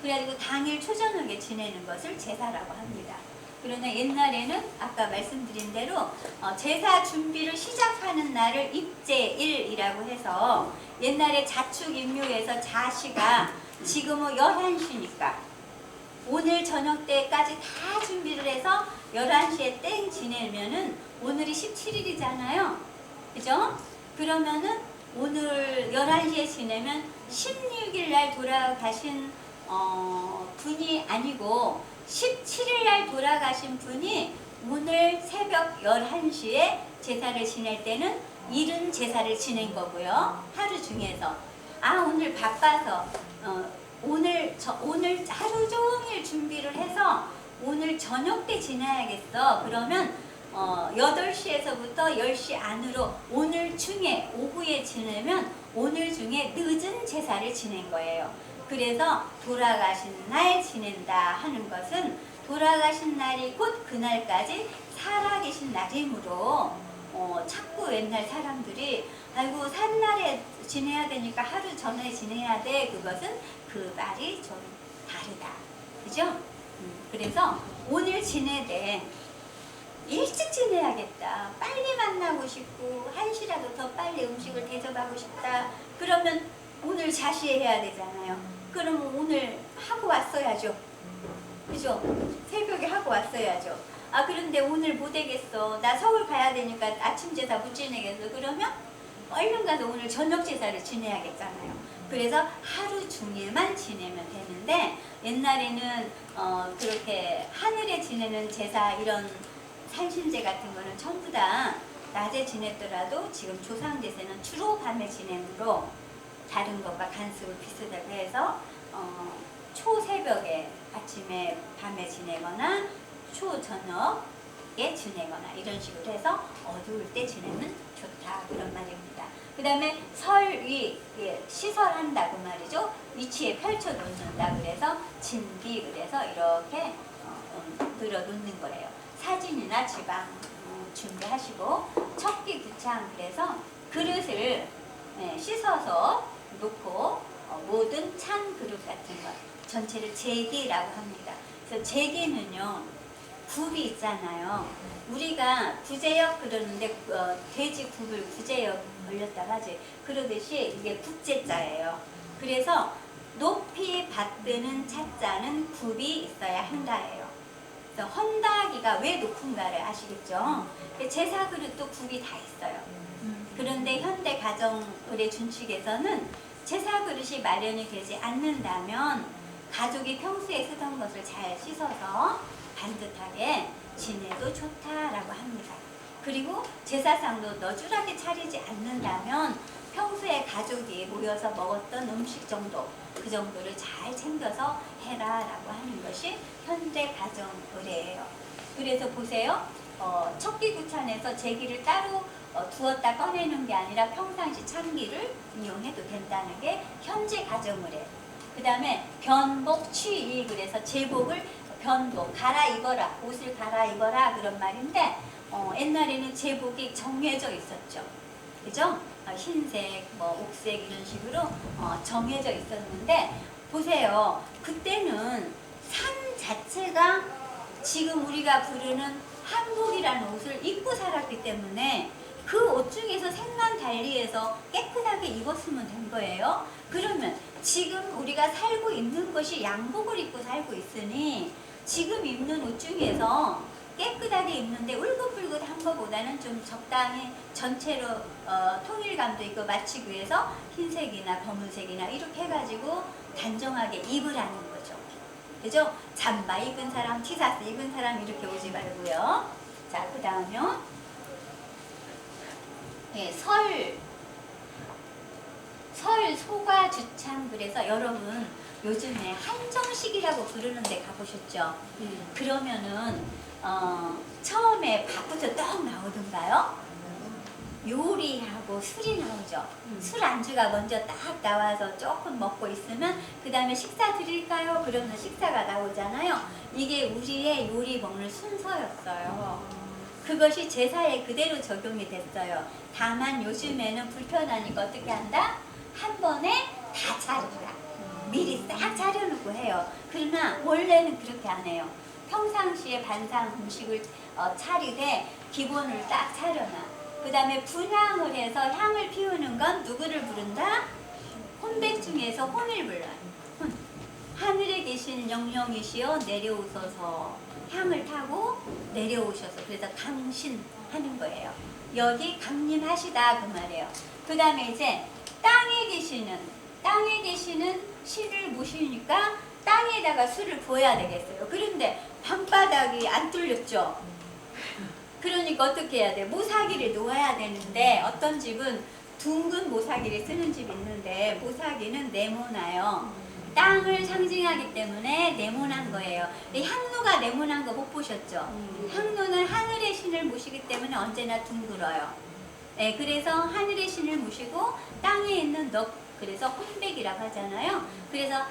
그래가지고 당일 초저녁에 지내는 것을 제사라고 합니다. 그러나 옛날에는 아까 말씀드린 대로 제사 준비를 시작하는 날을 입제일이라고 해서, 옛날에 자축인묘에서 자시가 지금은 11시니까 오늘 저녁 때까지 다 준비를 해서 11시에 땡 지내면은 오늘이 17일이잖아요. 그죠? 그러면은 오늘 11시에 지내면 16일 날 돌아가신 분이 아니고 17일 날 돌아가신 분이 오늘 새벽 11시에 제사를 지낼 때는 이른 제사를 지낸 거고요. 하루 중에서. 아, 오늘 바빠서 오늘 하루 종일 준비를 해서 오늘 저녁 때 지내야겠어. 그러면 8시에서부터 10시 안으로 오늘 중에 오후에 지내면 오늘 중에 늦은 제사를 지낸 거예요. 그래서 돌아가신 날 지낸다 하는 것은 돌아가신 날이 곧 그날까지 살아계신 날이므로 자꾸 옛날 사람들이 아이고 산날에 지내야 되니까 하루 전에 지내야 돼. 그것은 그 말이 좀 다르다. 그죠? 그래서 오늘 지내되 일찍 지내야겠다. 빨리 만나고 싶고 1시라도 더 빨리 음식을 대접하고 싶다. 그러면 오늘 자시해야 되잖아요. 그러면 오늘 하고 왔어야죠. 그죠? 새벽에 하고 왔어야죠. 아, 그런데 오늘 못 되겠어. 나 서울 가야 되니까 아침 제사 못 지내겠어. 그러면 얼른 가서 오늘 저녁 제사를 지내야겠잖아요. 그래서 하루 중에만 지내면 되는데 옛날에는 그렇게 하늘에 지내는 제사 이런 산신제 같은 거는 전부 다 낮에 지냈더라도 지금 조상 제사는 주로 밤에 지내므로 다른 것과 간습을 비슷하게 해서 초새벽에 아침에 밤에 지내거나 초저녁에 지내거나 이런 식으로 해서 어두울 때 지내면 좋다 그런 말입니다. 그 다음에 설위 시설한다고 말이죠. 위치에 펼쳐 놓는다 그래서 진비 그래서 이렇게 늘어 놓는 거예요. 사진이나 지방 준비하시고 척기 구창 그래서 그릇을 씻어서 놓고 모든 찬 그릇 같은 것 전체를 제기라고 합니다. 그래서 제기는요 굽이 있잖아요. 우리가 구제역 그러는데 돼지 굽을 구제역 올렸다 하지. 그러듯이 이게 굽제자예요. 그래서 높이 받드는 차자는 굽이 있어야 한다예요. 그래서 헌다기가 왜 높은가를 아시겠죠? 제사 그릇도 굽이 다 있어요. 그런데 현대 가정의례 준칙에서는 제사 그릇이 마련이 되지 않는다면 가족이 평소에 쓰던 것을 잘 씻어서 반듯하게 지내도 좋다라고 합니다. 그리고 제사상도 너줄하게 차리지 않는다면 평소에 가족이 모여서 먹었던 음식 정도 그 정도를 잘 챙겨서 해라라고 하는 것이 현대 가정 의례예요. 그래서 보세요. 척기구찬에서 제기를 따로 두었다 꺼내는 게 아니라 평상시 찬기를 이용해도 된다는 게 현재 가정 의례. 그 다음에 변복 취이 그래서 제복을 변복 갈아입어라 옷을 갈아입어라 그런 말인데 옛날에는 제복이 정해져 있었죠. 그죠? 흰색, 옥색 이런 식으로 정해져 있었는데 보세요. 그때는 산 자체가 지금 우리가 부르는 한복이라는 옷을 입고 살았기 때문에 그 옷 중에서 색만 달리해서 깨끗하게 입었으면 된 거예요. 그러면 지금 우리가 살고 있는 것이 양복을 입고 살고 있으니 지금 입는 옷 중에서 깨끗하게 입는데 울긋불긋한 것보다는 좀 적당히 전체로 통일감도 있고 맞추기 위해서 흰색이나 검은색이나 이렇게 해가지고 단정하게 입으라는 거죠. 그죠? 잠바 입은 사람, 티셔츠 입은 사람 이렇게 오지 말고요. 자, 그 다음요. 설 소가주창 그래서 여러분 요즘에 한정식이라고 부르는 데 가보셨죠? 그러면은 처음에 밥부터 떡 나오던가요? 요리하고 술이 나오죠. 술 안주가 먼저 딱 나와서 조금 먹고 있으면 그 다음에 식사 드릴까요? 그러면 식사가 나오잖아요. 이게 우리의 요리 먹는 순서였어요. 그것이 제사에 그대로 적용이 됐어요. 다만 요즘에는 불편하니까 어떻게 한다? 한 번에 다 차린다. 미리 싹 차려놓고 해요. 그러나 원래는 그렇게 안 해요. 평상시에 반상 음식을 차리되 기본을 딱 차려놔. 그 다음에 분향을 해서 향을 피우는 건 누구를 부른다? 혼백 중에서 혼을 불러요. 하늘에 계신 영령이시여 내려오소서 향을 타고 내려오셔서 그래서 강신하는 거예요. 여기 강림하시다 그 말이에요. 그 다음에 이제 땅에 계시는 신을 모시니까 땅에다가 술을 부어야 되겠어요. 그런데 방바닥이 안 뚫렸죠. 그러니까 어떻게 해야 돼? 모사기를 놓아야 되는데 어떤 집은 둥근 모사기를 쓰는 집이 있는데 모사기는 네모나요. 땅을 상징하기 때문에 네모난 거예요. 이 향로가 네모난 거 못 보셨죠? 향로는 하늘의 신을 모시기 때문에 언제나 둥글어요. 네, 그래서 하늘의 신을 모시고 땅에 있는 넉, 그래서 혼백이라고 하잖아요. 그래서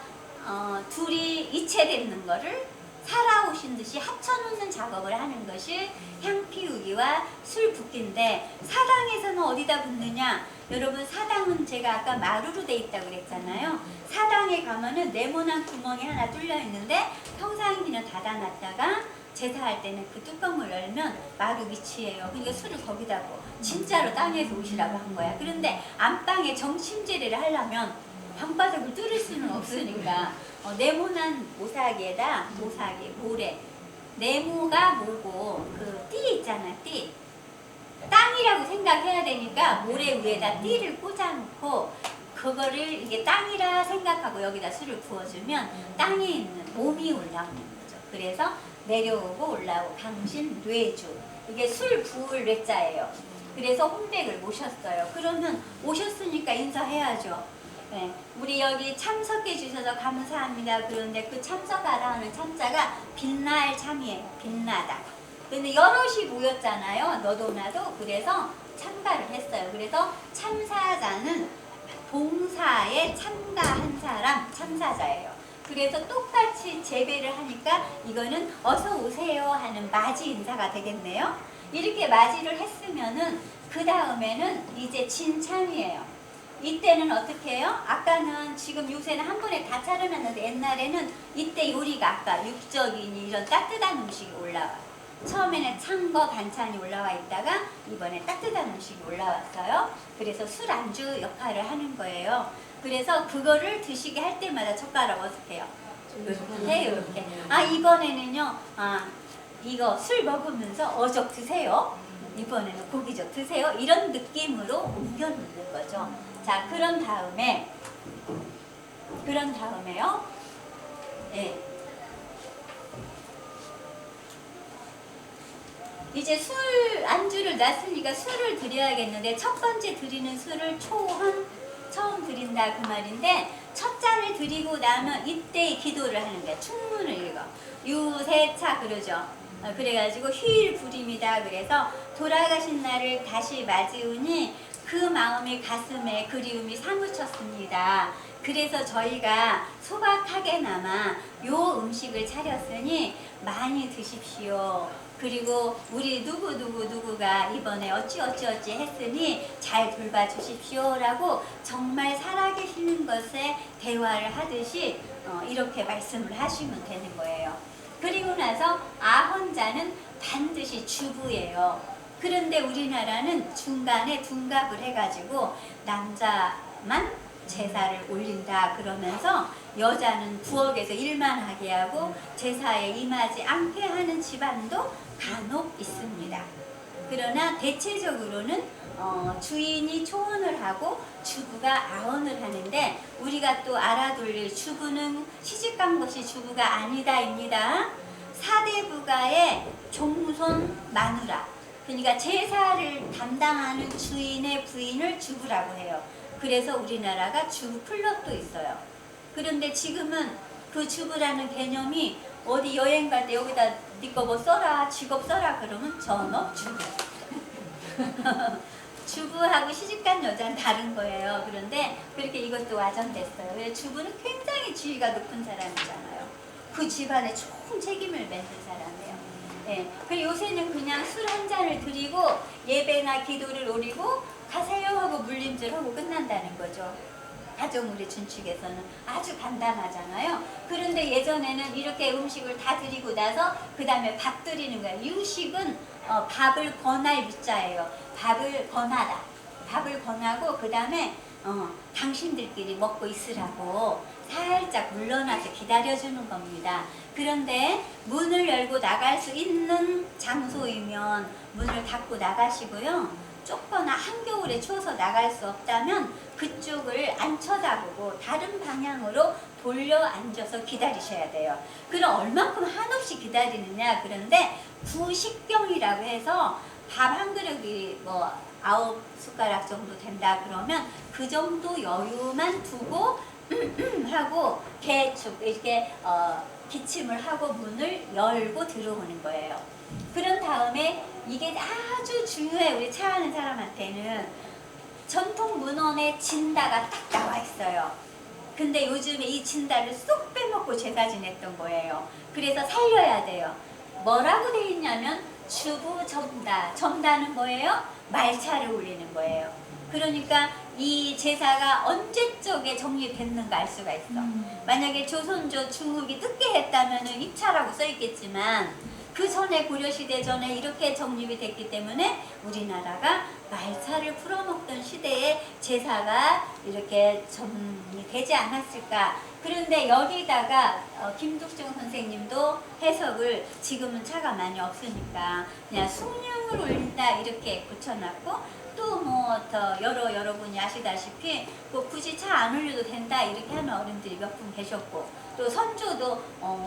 둘이 이체되는 거를 살아오신 듯이 합쳐놓는 작업을 하는 것이 향 피우기와 술 붓기인데, 사당에서는 어디다 붓느냐? 여러분, 사당은 제가 아까 마루로 돼 있다고 그랬잖아요. 사당에 가면은 네모난 구멍이 하나 뚫려 있는데 평상시는 닫아놨다가 제사할 때는 그 뚜껑을 열면 마루 위치예요. 그러니까 술을 거기다 부어. 진짜로 땅에서 오시라고 한 거야. 그런데 안방에 정침제례를 하려면 방바닥을 뚫을 수는 없으니까 네모난 모사기에다 모사기, 모래. 네모가 뭐고 그 띠 있잖아, 띠. 땅이라고 생각해야 되니까 모래 위에다 띠를 꽂아놓고 그거를 이게 땅이라 생각하고 여기다 술을 부어주면 땅에 있는 몸이 올라오는 거죠. 그래서 내려오고 올라오고 강신 뇌주, 이게 술 부을 뇌자예요. 그래서 혼백을 모셨어요. 그러면 오셨으니까 인사해야죠. 네, 우리 여기 참석해 주셔서 감사합니다. 그런데 그 참석하라 하는 참자가 빛날 참이에요. 빛나다. 근데 여럿이 모였잖아요. 너도 나도. 그래서 참가를 했어요. 그래서 참사자는 봉사에 참가한 사람, 참사자예요. 그래서 똑같이 재배를 하니까 이거는 어서 오세요 하는 맞이 인사가 되겠네요. 이렇게 맞이를 했으면은 그 다음에는 이제 진참이에요. 이때는 어떻게 해요? 아까는 지금 요새는 한 번에 다 차려놨는데 옛날에는 이때 요리가 아까 육적인 이런 따뜻한 음식이 올라와요. 처음에는 찬 거 반찬이 올라와 있다가 이번에 따뜻한 음식이 올라왔어요. 그래서 술 안주 역할을 하는 거예요. 그래서 그거를 드시게 할 때마다 젓가락 어떻게 해요? 이렇게 이렇게. 아, 이번에는요. 아, 이거 술 먹으면서 어적 드세요. 이번에는 고기적 드세요. 이런 느낌으로 옮겨놓는 거죠. 자, 그런 다음에요. 예. 이제 술 안주를 놨으니까 술을 드려야겠는데 첫 번째 드리는 술을 초헌 처음 드린다 그 말인데, 첫 잔을 드리고 나면 이때 기도를 하는 거야. 충문을 읽어. 유세차 그러죠. 그래가지고 휴일 불임이다. 그래서 돌아가신 날을 다시 맞이우니 그 마음이 가슴에 그리움이 사무쳤습니다. 그래서 저희가 소박하게나마 요 음식을 차렸으니 많이 드십시오. 그리고 우리 누구가 이번에 어찌 했으니 잘 돌봐주십시오 라고 정말 살아계시는 것에 대화를 하듯이 이렇게 말씀을 하시면 되는 거예요. 그리고 나서 아헌자는 반드시 주부예요. 그런데 우리나라는 중간에 둔갑을 해가지고 남자만 제사를 올린다 그러면서 여자는 부엌에서 일만 하게 하고 제사에 임하지 않게 하는 집안도 간혹 있습니다. 그러나 대체적으로는 주인이 초언을 하고 주부가 아언을 하는데, 우리가 또 알아둘 주부는 시집간 것이 주부가 아니다입니다. 사대부가의 종손 마누라, 그러니까 제사를 담당하는 주인의 부인을 주부라고 해요. 그래서 우리나라가 주부 클럽도 있어요. 그런데 지금은 그 주부라는 개념이 어디 여행 갈 때 여기다 네 거 뭐 써라, 직업 써라 그러면 전업 주부. 주부하고 시집간 여자는 다른 거예요. 그런데 그렇게 이것도 와전됐어요. 왜? 주부는 굉장히 지위가 높은 사람이잖아요. 그 집안의 총 책임을 맺는 사람이에요. 네. 그리고 요새는 그냥 술 한 잔을 드리고 예배나 기도를 올리고 가세요 하고 물림질하고 끝난다는 거죠. 가정우리 준칙에서는 아주 간단하잖아요. 그런데 예전에는 이렇게 음식을 다 드리고 나서 그 다음에 밥 드리는 거예요. 유식은 밥을 권할 유자예요. 밥을 권하다. 밥을 권하고 그 다음에 당신들끼리 먹고 있으라고 살짝 물러나서 기다려주는 겁니다. 그런데 문을 열고 나갈 수 있는 장소이면 문을 닫고 나가시고요. 좁거나 한겨울에 추워서 나갈 수 없다면 그쪽을 안 쳐다보고 다른 방향으로 돌려 앉아서 기다리셔야 돼요. 그럼 얼만큼 한없이 기다리느냐? 그런데 구식병이라고 해서 밥 한 그릇이 뭐 9숟가락 정도 된다 그러면 그 정도 여유만 두고 하고 개축 이렇게 기침을 하고 문을 열고 들어오는 거예요. 그런 다음에 이게 아주 중요해. 우리 차하는 사람한테는 전통 문헌에 진다가 딱 나와 있어요. 근데 요즘에 이 진다를 쏙 빼먹고 제사 지냈던 거예요. 그래서 살려야 돼요. 뭐라고 돼 있냐면 주부점다. 점다는 뭐예요? 말차를 올리는 거예요. 그러니까 이 제사가 언제적에 정립됐는가 알 수가 있어. 만약에 조선조 중국이 늦게 했다면은 입차라고 써 있겠지만 그 전에 고려시대 전에 이렇게 정립이 됐기 때문에 우리나라가 말차를 풀어먹던 시대에 제사가 이렇게 정리되지 않았을까. 그런데 여기다가 김덕중 선생님도 해석을 지금은 차가 많이 없으니까 그냥 숭늉을 올린다 이렇게 고쳐놨고 또 뭐 더 여러분이 아시다시피 뭐 굳이 차 안 올려도 된다 이렇게 하는 어른들이 몇 분 계셨고 또 선조도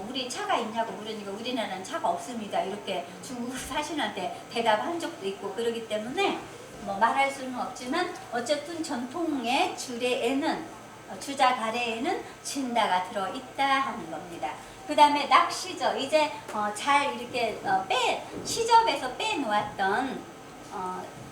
우리 차가 있냐고 물으니까 우리나라는 차가 없습니다 이렇게 중국 사신한테 대답한 적도 있고 그러기 때문에 뭐 말할 수는 없지만 어쨌든 전통의 주례에는 주자 가래에는 진다가 들어있다 하는 겁니다. 그 다음에 낚시죠. 이제 잘 이렇게 시접에서 빼놓았던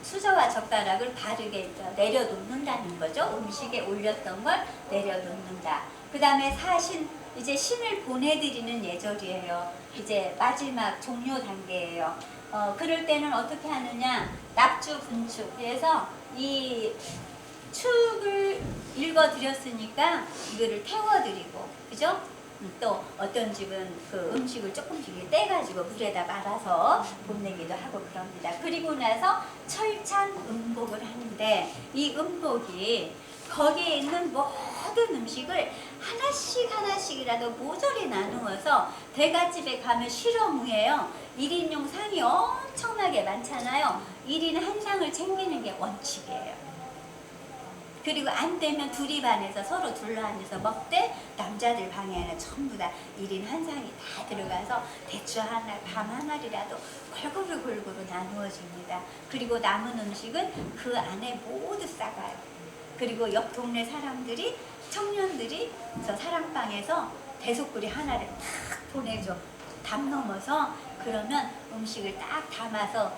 수저와 젓가락을 바르게 내려놓는다는 거죠. 음식에 올렸던 걸 내려놓는다. 그 다음에 사신, 이제 신을 보내드리는 예절이에요. 이제 마지막 종료 단계예요. 그럴 때는 어떻게 하느냐. 납주 분축. 그래서 이 축을 읽어드렸으니까 이거를 태워드리고, 그죠? 또 어떤 집은 그 음식을 조금씩 떼가지고 물에다 말아서 봄내기도 하고 그럽니다. 그리고 나서 철찬 음복을 하는데 이 음복이 거기에 있는 모든 음식을 하나씩이라도 모조리 나누어서 대갓집에 가면 실어무예요. 1인용 상이 엄청나게 많잖아요. 1인 한 상을 챙기는 게 원칙이에요. 그리고 안 되면 둘이 반해서 서로 둘러앉아서 먹되 남자들 방에는 전부 다 1인 한 상이 다 들어가서 대추 하나, 밤 하나리라도 골고루 나누어 줍니다. 그리고 남은 음식은 그 안에 모두 싸가요. 그리고 옆 동네 사람들이 청년들이 저 사랑방에서 대속구리 하나를 탁 보내줘. 담 넘어서 그러면 음식을 딱 담아서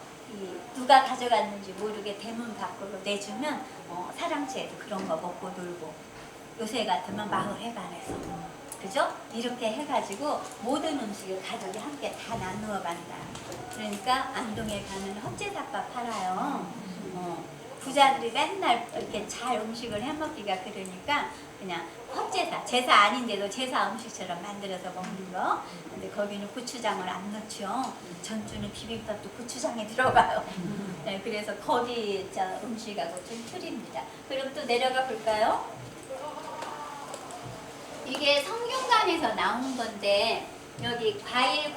누가 가져갔는지 모르게 대문 밖으로 내주면 사랑채에도 그런 거 먹고 놀고 요새 같으면 마을 회관에서 그죠? 이렇게 해가지고 모든 음식을 가족이 함께 다 나누어 간다. 그러니까 안동에 가면 헛제사밥 팔아요. 부자들이 맨날 이렇게 잘 음식을 해먹기가 그러니까 그냥 헛제사, 제사 아닌데도 제사 음식처럼 만들어서 먹는 거. 근데 거기는 고추장을 안 넣죠. 전주는 비빔밥도 고추장이 들어가요. 네, 그래서 거기 음식하고 좀 틀립니다. 그럼 또 내려가 볼까요? 이게 성균관에서 나온 건데 여기 과일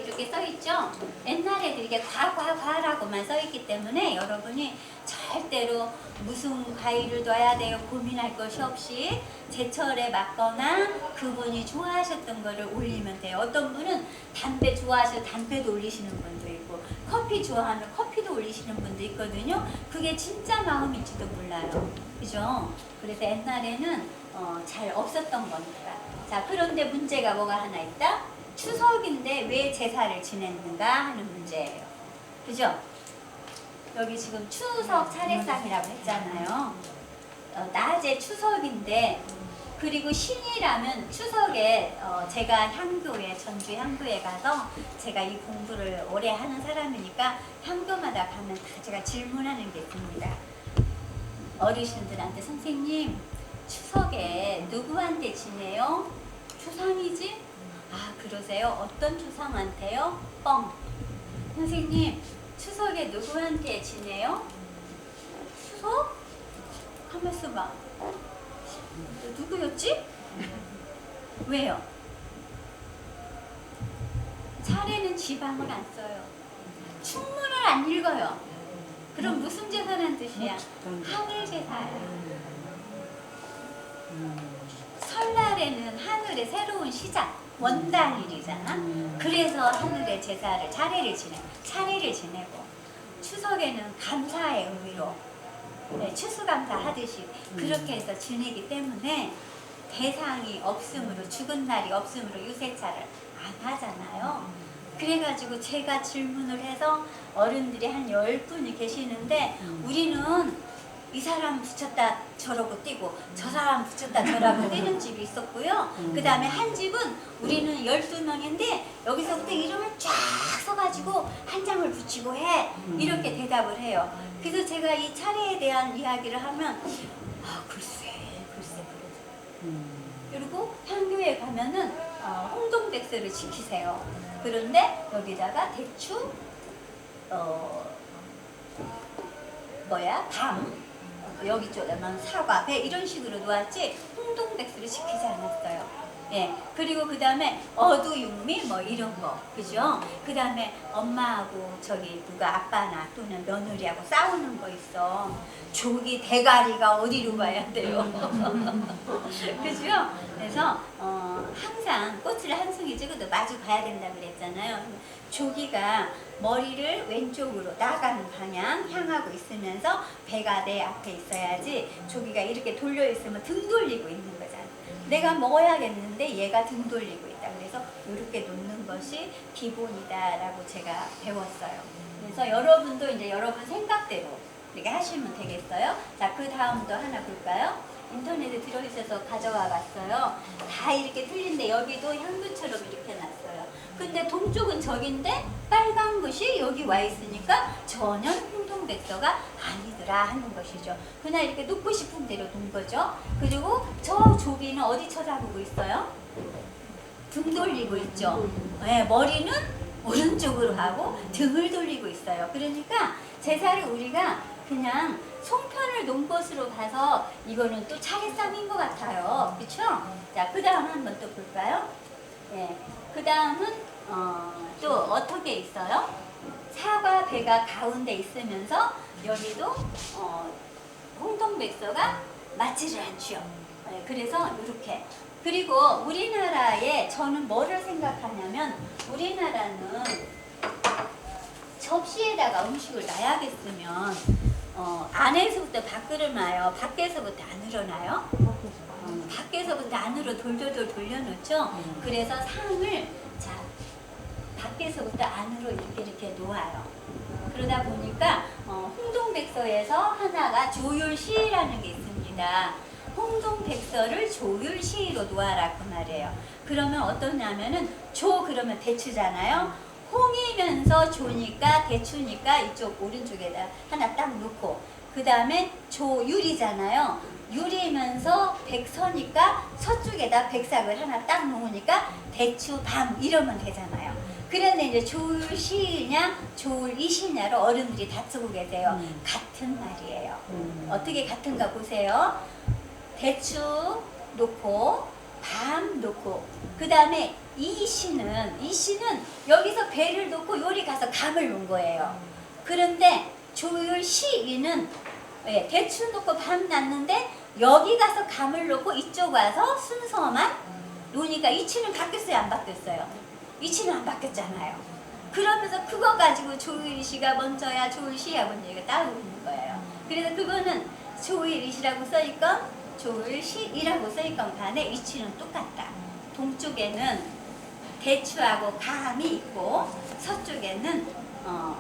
이렇게 써있죠? 옛날에도 이게 과라고만 써있기 때문에 여러분이 절대로 무슨 과일을 넣어야 돼요 고민할 것이 없이 제철에 맞거나 그분이 좋아하셨던 거를 올리면 돼요. 어떤 분은 담배 좋아하셔서 담배도 올리시는 분도 있고 커피 좋아하면 커피도 올리시는 분도 있거든요. 그게 진짜 마음인지도 몰라요. 그죠? 그래서 옛날에는 잘 없었던 거니까. 자, 그런데 문제가 뭐가 하나 있다? 추석인데 왜 제사를 지냈는가 하는 문제예요. 그죠? 여기 지금 추석 차례상이라고 했잖아요. 낮에 추석인데 그리고 신이라면 추석에 제가 향교에 전주 향교에 가서 제가 이 공부를 오래 하는 사람이니까 향교마다 가면 다 제가 질문하는 게 있습니다. 어르신들한테 선생님 추석에 누구한테 지내요? 추상이지? 아 그러세요? 어떤 추상한테요? 뻥. 선생님 추석에 누구한테 지내요? 추석? 가만있어 봐. 누구였지? 왜요? 차례는 지방을 안 써요. 충문을 안 읽어요. 그럼 무슨 제사란 뜻이야? 하늘 제사야. 설날에 추석에는 하늘의 새로운 시작, 원당일이잖아. 그래서 하늘의 제사를 차례를 지내고 추석에는 감사의 의미로 추수감사 하듯이 그렇게 해서 지내기 때문에 대상이 없으므로 죽은 날이 없으므로 유세차를 안 하잖아요. 그래가지고 제가 질문을 해서 어른들이 한 10분이 계시는데 우리는 이 사람 붙였다 저러고 뛰고 저 사람 붙였다 저러고 뛰는 집이 있었고요. 그 다음에 한 집은 우리는 12명인데 여기서부터 이름을 쫙 써가지고 한 장을 붙이고 해. 이렇게 대답을 해요. 그래서 제가 이 차례에 대한 이야기를 하면 글쎄 그리고 향교에 가면은 홍동백서를 지키세요. 그런데 여기다가 대추 밤 여기 쪽에만 사과, 배 이런 식으로 놓았지 홍동백서를 지키지 않았어요. 예, 그리고 그 다음에 어두육미 뭐 이런 거, 그죠? 그 다음에 엄마하고 저기 누가 아빠나 또는 며느리하고 싸우는 거 있어. 조기 대가리가 어디로 가야 돼요? 그죠? 그래서 항상 꽃을 한 송이 찍어도 마주 가야 된다고 그랬잖아요. 조기가 머리를 왼쪽으로 나가는 방향 향하고 있으면서 배가 내 앞에 있어야지 조기가 이렇게 돌려 있으면 등 돌리고 있는 거잖아. 내가 먹어야겠는데 얘가 등 돌리고 있다. 그래서 이렇게 놓는 것이 기본이다라고 제가 배웠어요. 그래서 여러분도 이제 여러분 생각대로 이렇게 하시면 되겠어요. 자, 그 다음도 하나 볼까요? 인터넷에 들어있어서 가져와 봤어요. 다 이렇게 틀린데 여기도 향교처럼 이렇게 놨어요. 근데 동쪽은 저긴데 빨간 것이 여기 와 있으니까 전혀 홍동백서가 아니더라 하는 것이죠. 그냥 이렇게 놓고 싶은 대로 놓은 거죠. 그리고 저 조기는 어디 쳐다보고 있어요? 등 돌리고 있죠. 네, 머리는 오른쪽으로 하고 등을 돌리고 있어요. 그러니까 제사를 우리가 그냥 송편을 놓은 것으로 봐서 이거는 또 차례상인 것 같아요. 그렇죠? 자, 그 다음 한번 또 볼까요? 네, 그 다음은 또 어떻게 있어요? 사과 배가 가운데 있으면서 여기도 홍동백서가 맞지를 않죠. 네, 그래서 이렇게. 그리고 우리나라에 저는 뭐를 생각하냐면 우리나라는 접시에다가 음식을 놔야겠으면 안에서부터 밖으로 놔요. 밖에서부터 안으로 놔요. 밖에서부터 안으로 돌돌돌 돌려놓죠. 그래서 상을 자 밖에서부터 안으로 이렇게 놓아요. 그러다 보니까 홍동백서에서 하나가 조율시라는 게 있습니다. 홍동백서를 조율시로 놓아라 그 말이에요. 그러면 어떠냐면은 그러면 대추잖아요. 홍이면서 조니까 대추니까 이쪽 오른쪽에다 하나 딱 놓고 그 다음에 조율이잖아요. 유리면서 백서니까 서쪽에다 백삭을 하나 딱 놓으니까 대추 밤 이러면 되잖아요. 그런데 이제 조울시냐 조울이시냐로 어른들이 다투고 계세요. 같은 말이에요. 어떻게 같은가 보세요. 대추 놓고 밤 놓고 그 다음에 이시는 여기서 배를 놓고 요리 가서 감을 놓은 거예요. 그런데 조율시이는 대추 놓고 밤 놨는데 여기 가서 감을 놓고 이쪽 와서 순서만 놓으니까 이치는 바뀌었어요 안 바뀌었어요? 이치는 안 바뀌었잖아요. 그러면서 그거 가지고 조율시가 먼저야 조율시야 먼저 이거 따르고 있는 거예요. 그래서 그거는 조율시라고 써있건 조율시이라고 써있건 간에 이치는 똑같다. 동쪽에는 대추하고 감이 있고 서쪽에는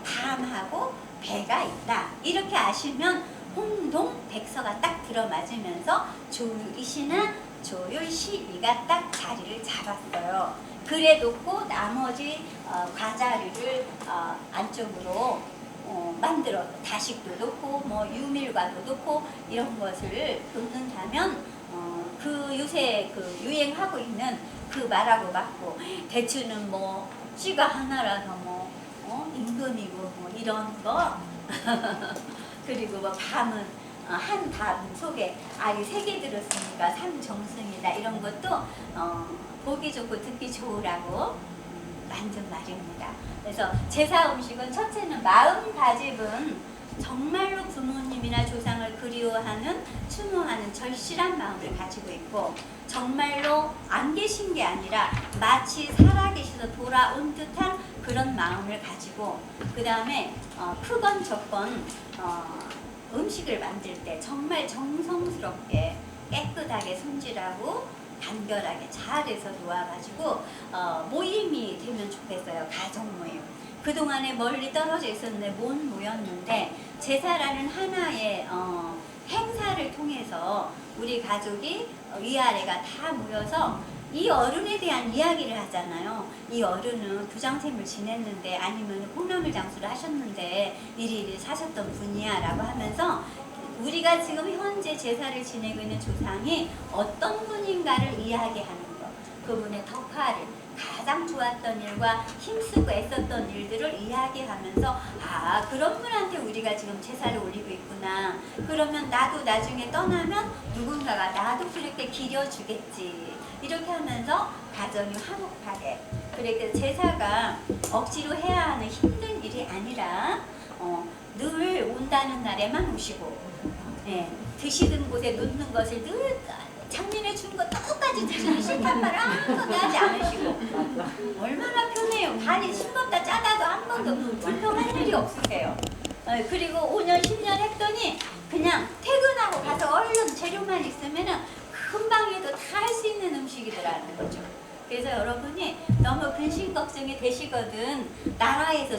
밤하고 배가 있다. 이렇게 아시면 홍동백서가 딱 들어맞으면서 조율이시나 조율시이가 딱 자리를 잡았어요. 그래 놓고 나머지 과자류를 안쪽으로 만들어 다식도 넣고 뭐 유밀과도 넣고 이런 것을 놓는다면 그 요새 그 유행하고 있는 그 말하고 맞고 대추는 뭐 씨가 하나라서 뭐 임금이고 뭐 이런 거 그리고 뭐 밤은 한 밤 속에 알이 3개 들었으니까 삼정승이다 이런 것도 보기 좋고 듣기 좋으라고 만든 말입니다. 그래서 제사 음식은 첫째는 마음다짐은 정말로 부모님이나 조상을 그리워하는 추모하는 절실한 마음을 가지고 있고 정말로 안 계신 게 아니라 마치 살아계셔서 돌아온 듯한 그런 마음을 가지고 그 다음에 크건 적건 음식을 만들 때 정말 정성스럽게 깨끗하게 손질하고 간결하게 잘해서 놓아가지고 모임이 되면 좋겠어요. 가족 모임. 그동안에 멀리 떨어져 있었는데 못 모였는데 제사라는 하나의 행사를 통해서 우리 가족이 위아래가 다 모여서 이 어른에 대한 이야기를 하잖아요. 이 어른은 부장샘을 지냈는데 아니면 콩나물 장수를 하셨는데 이리 사셨던 분이야 라고 하면서 우리가 지금 현재 제사를 지내고 있는 조상이 어떤 분인가를 이야기하는 것, 그분의 덕화를, 가장 좋았던 일과 힘쓰고 애썼던 일들을 이야기하면서 아, 그런 분한테 우리가 지금 제사를 올리고 있구나. 그러면 나도 나중에 떠나면 누군가가 나도 그렇게 기려주겠지. 이렇게 하면서 가정이 화목하게. 그러니까 제사가 억지로 해야 하는 힘든 일이 아니라 늘 온다는 날에만 오시고 드시던 곳에 놓는 것을 늘 작년에 준 거 똑같이 드시기 싫단 말을 아무것도 하지 않으시고 얼마나 편해요. 간이 싱겁다 짜다도 한 번도 불평할 일이 없으세요. 그리고 5년 10년 했더니 그냥 퇴근하고 가서 얼른 재료만 있으면은 금방 해도 다 할 수 있는 음식이더라는 거죠. 그래서 여러분이 너무 근심 걱정이 되시거든 나라에서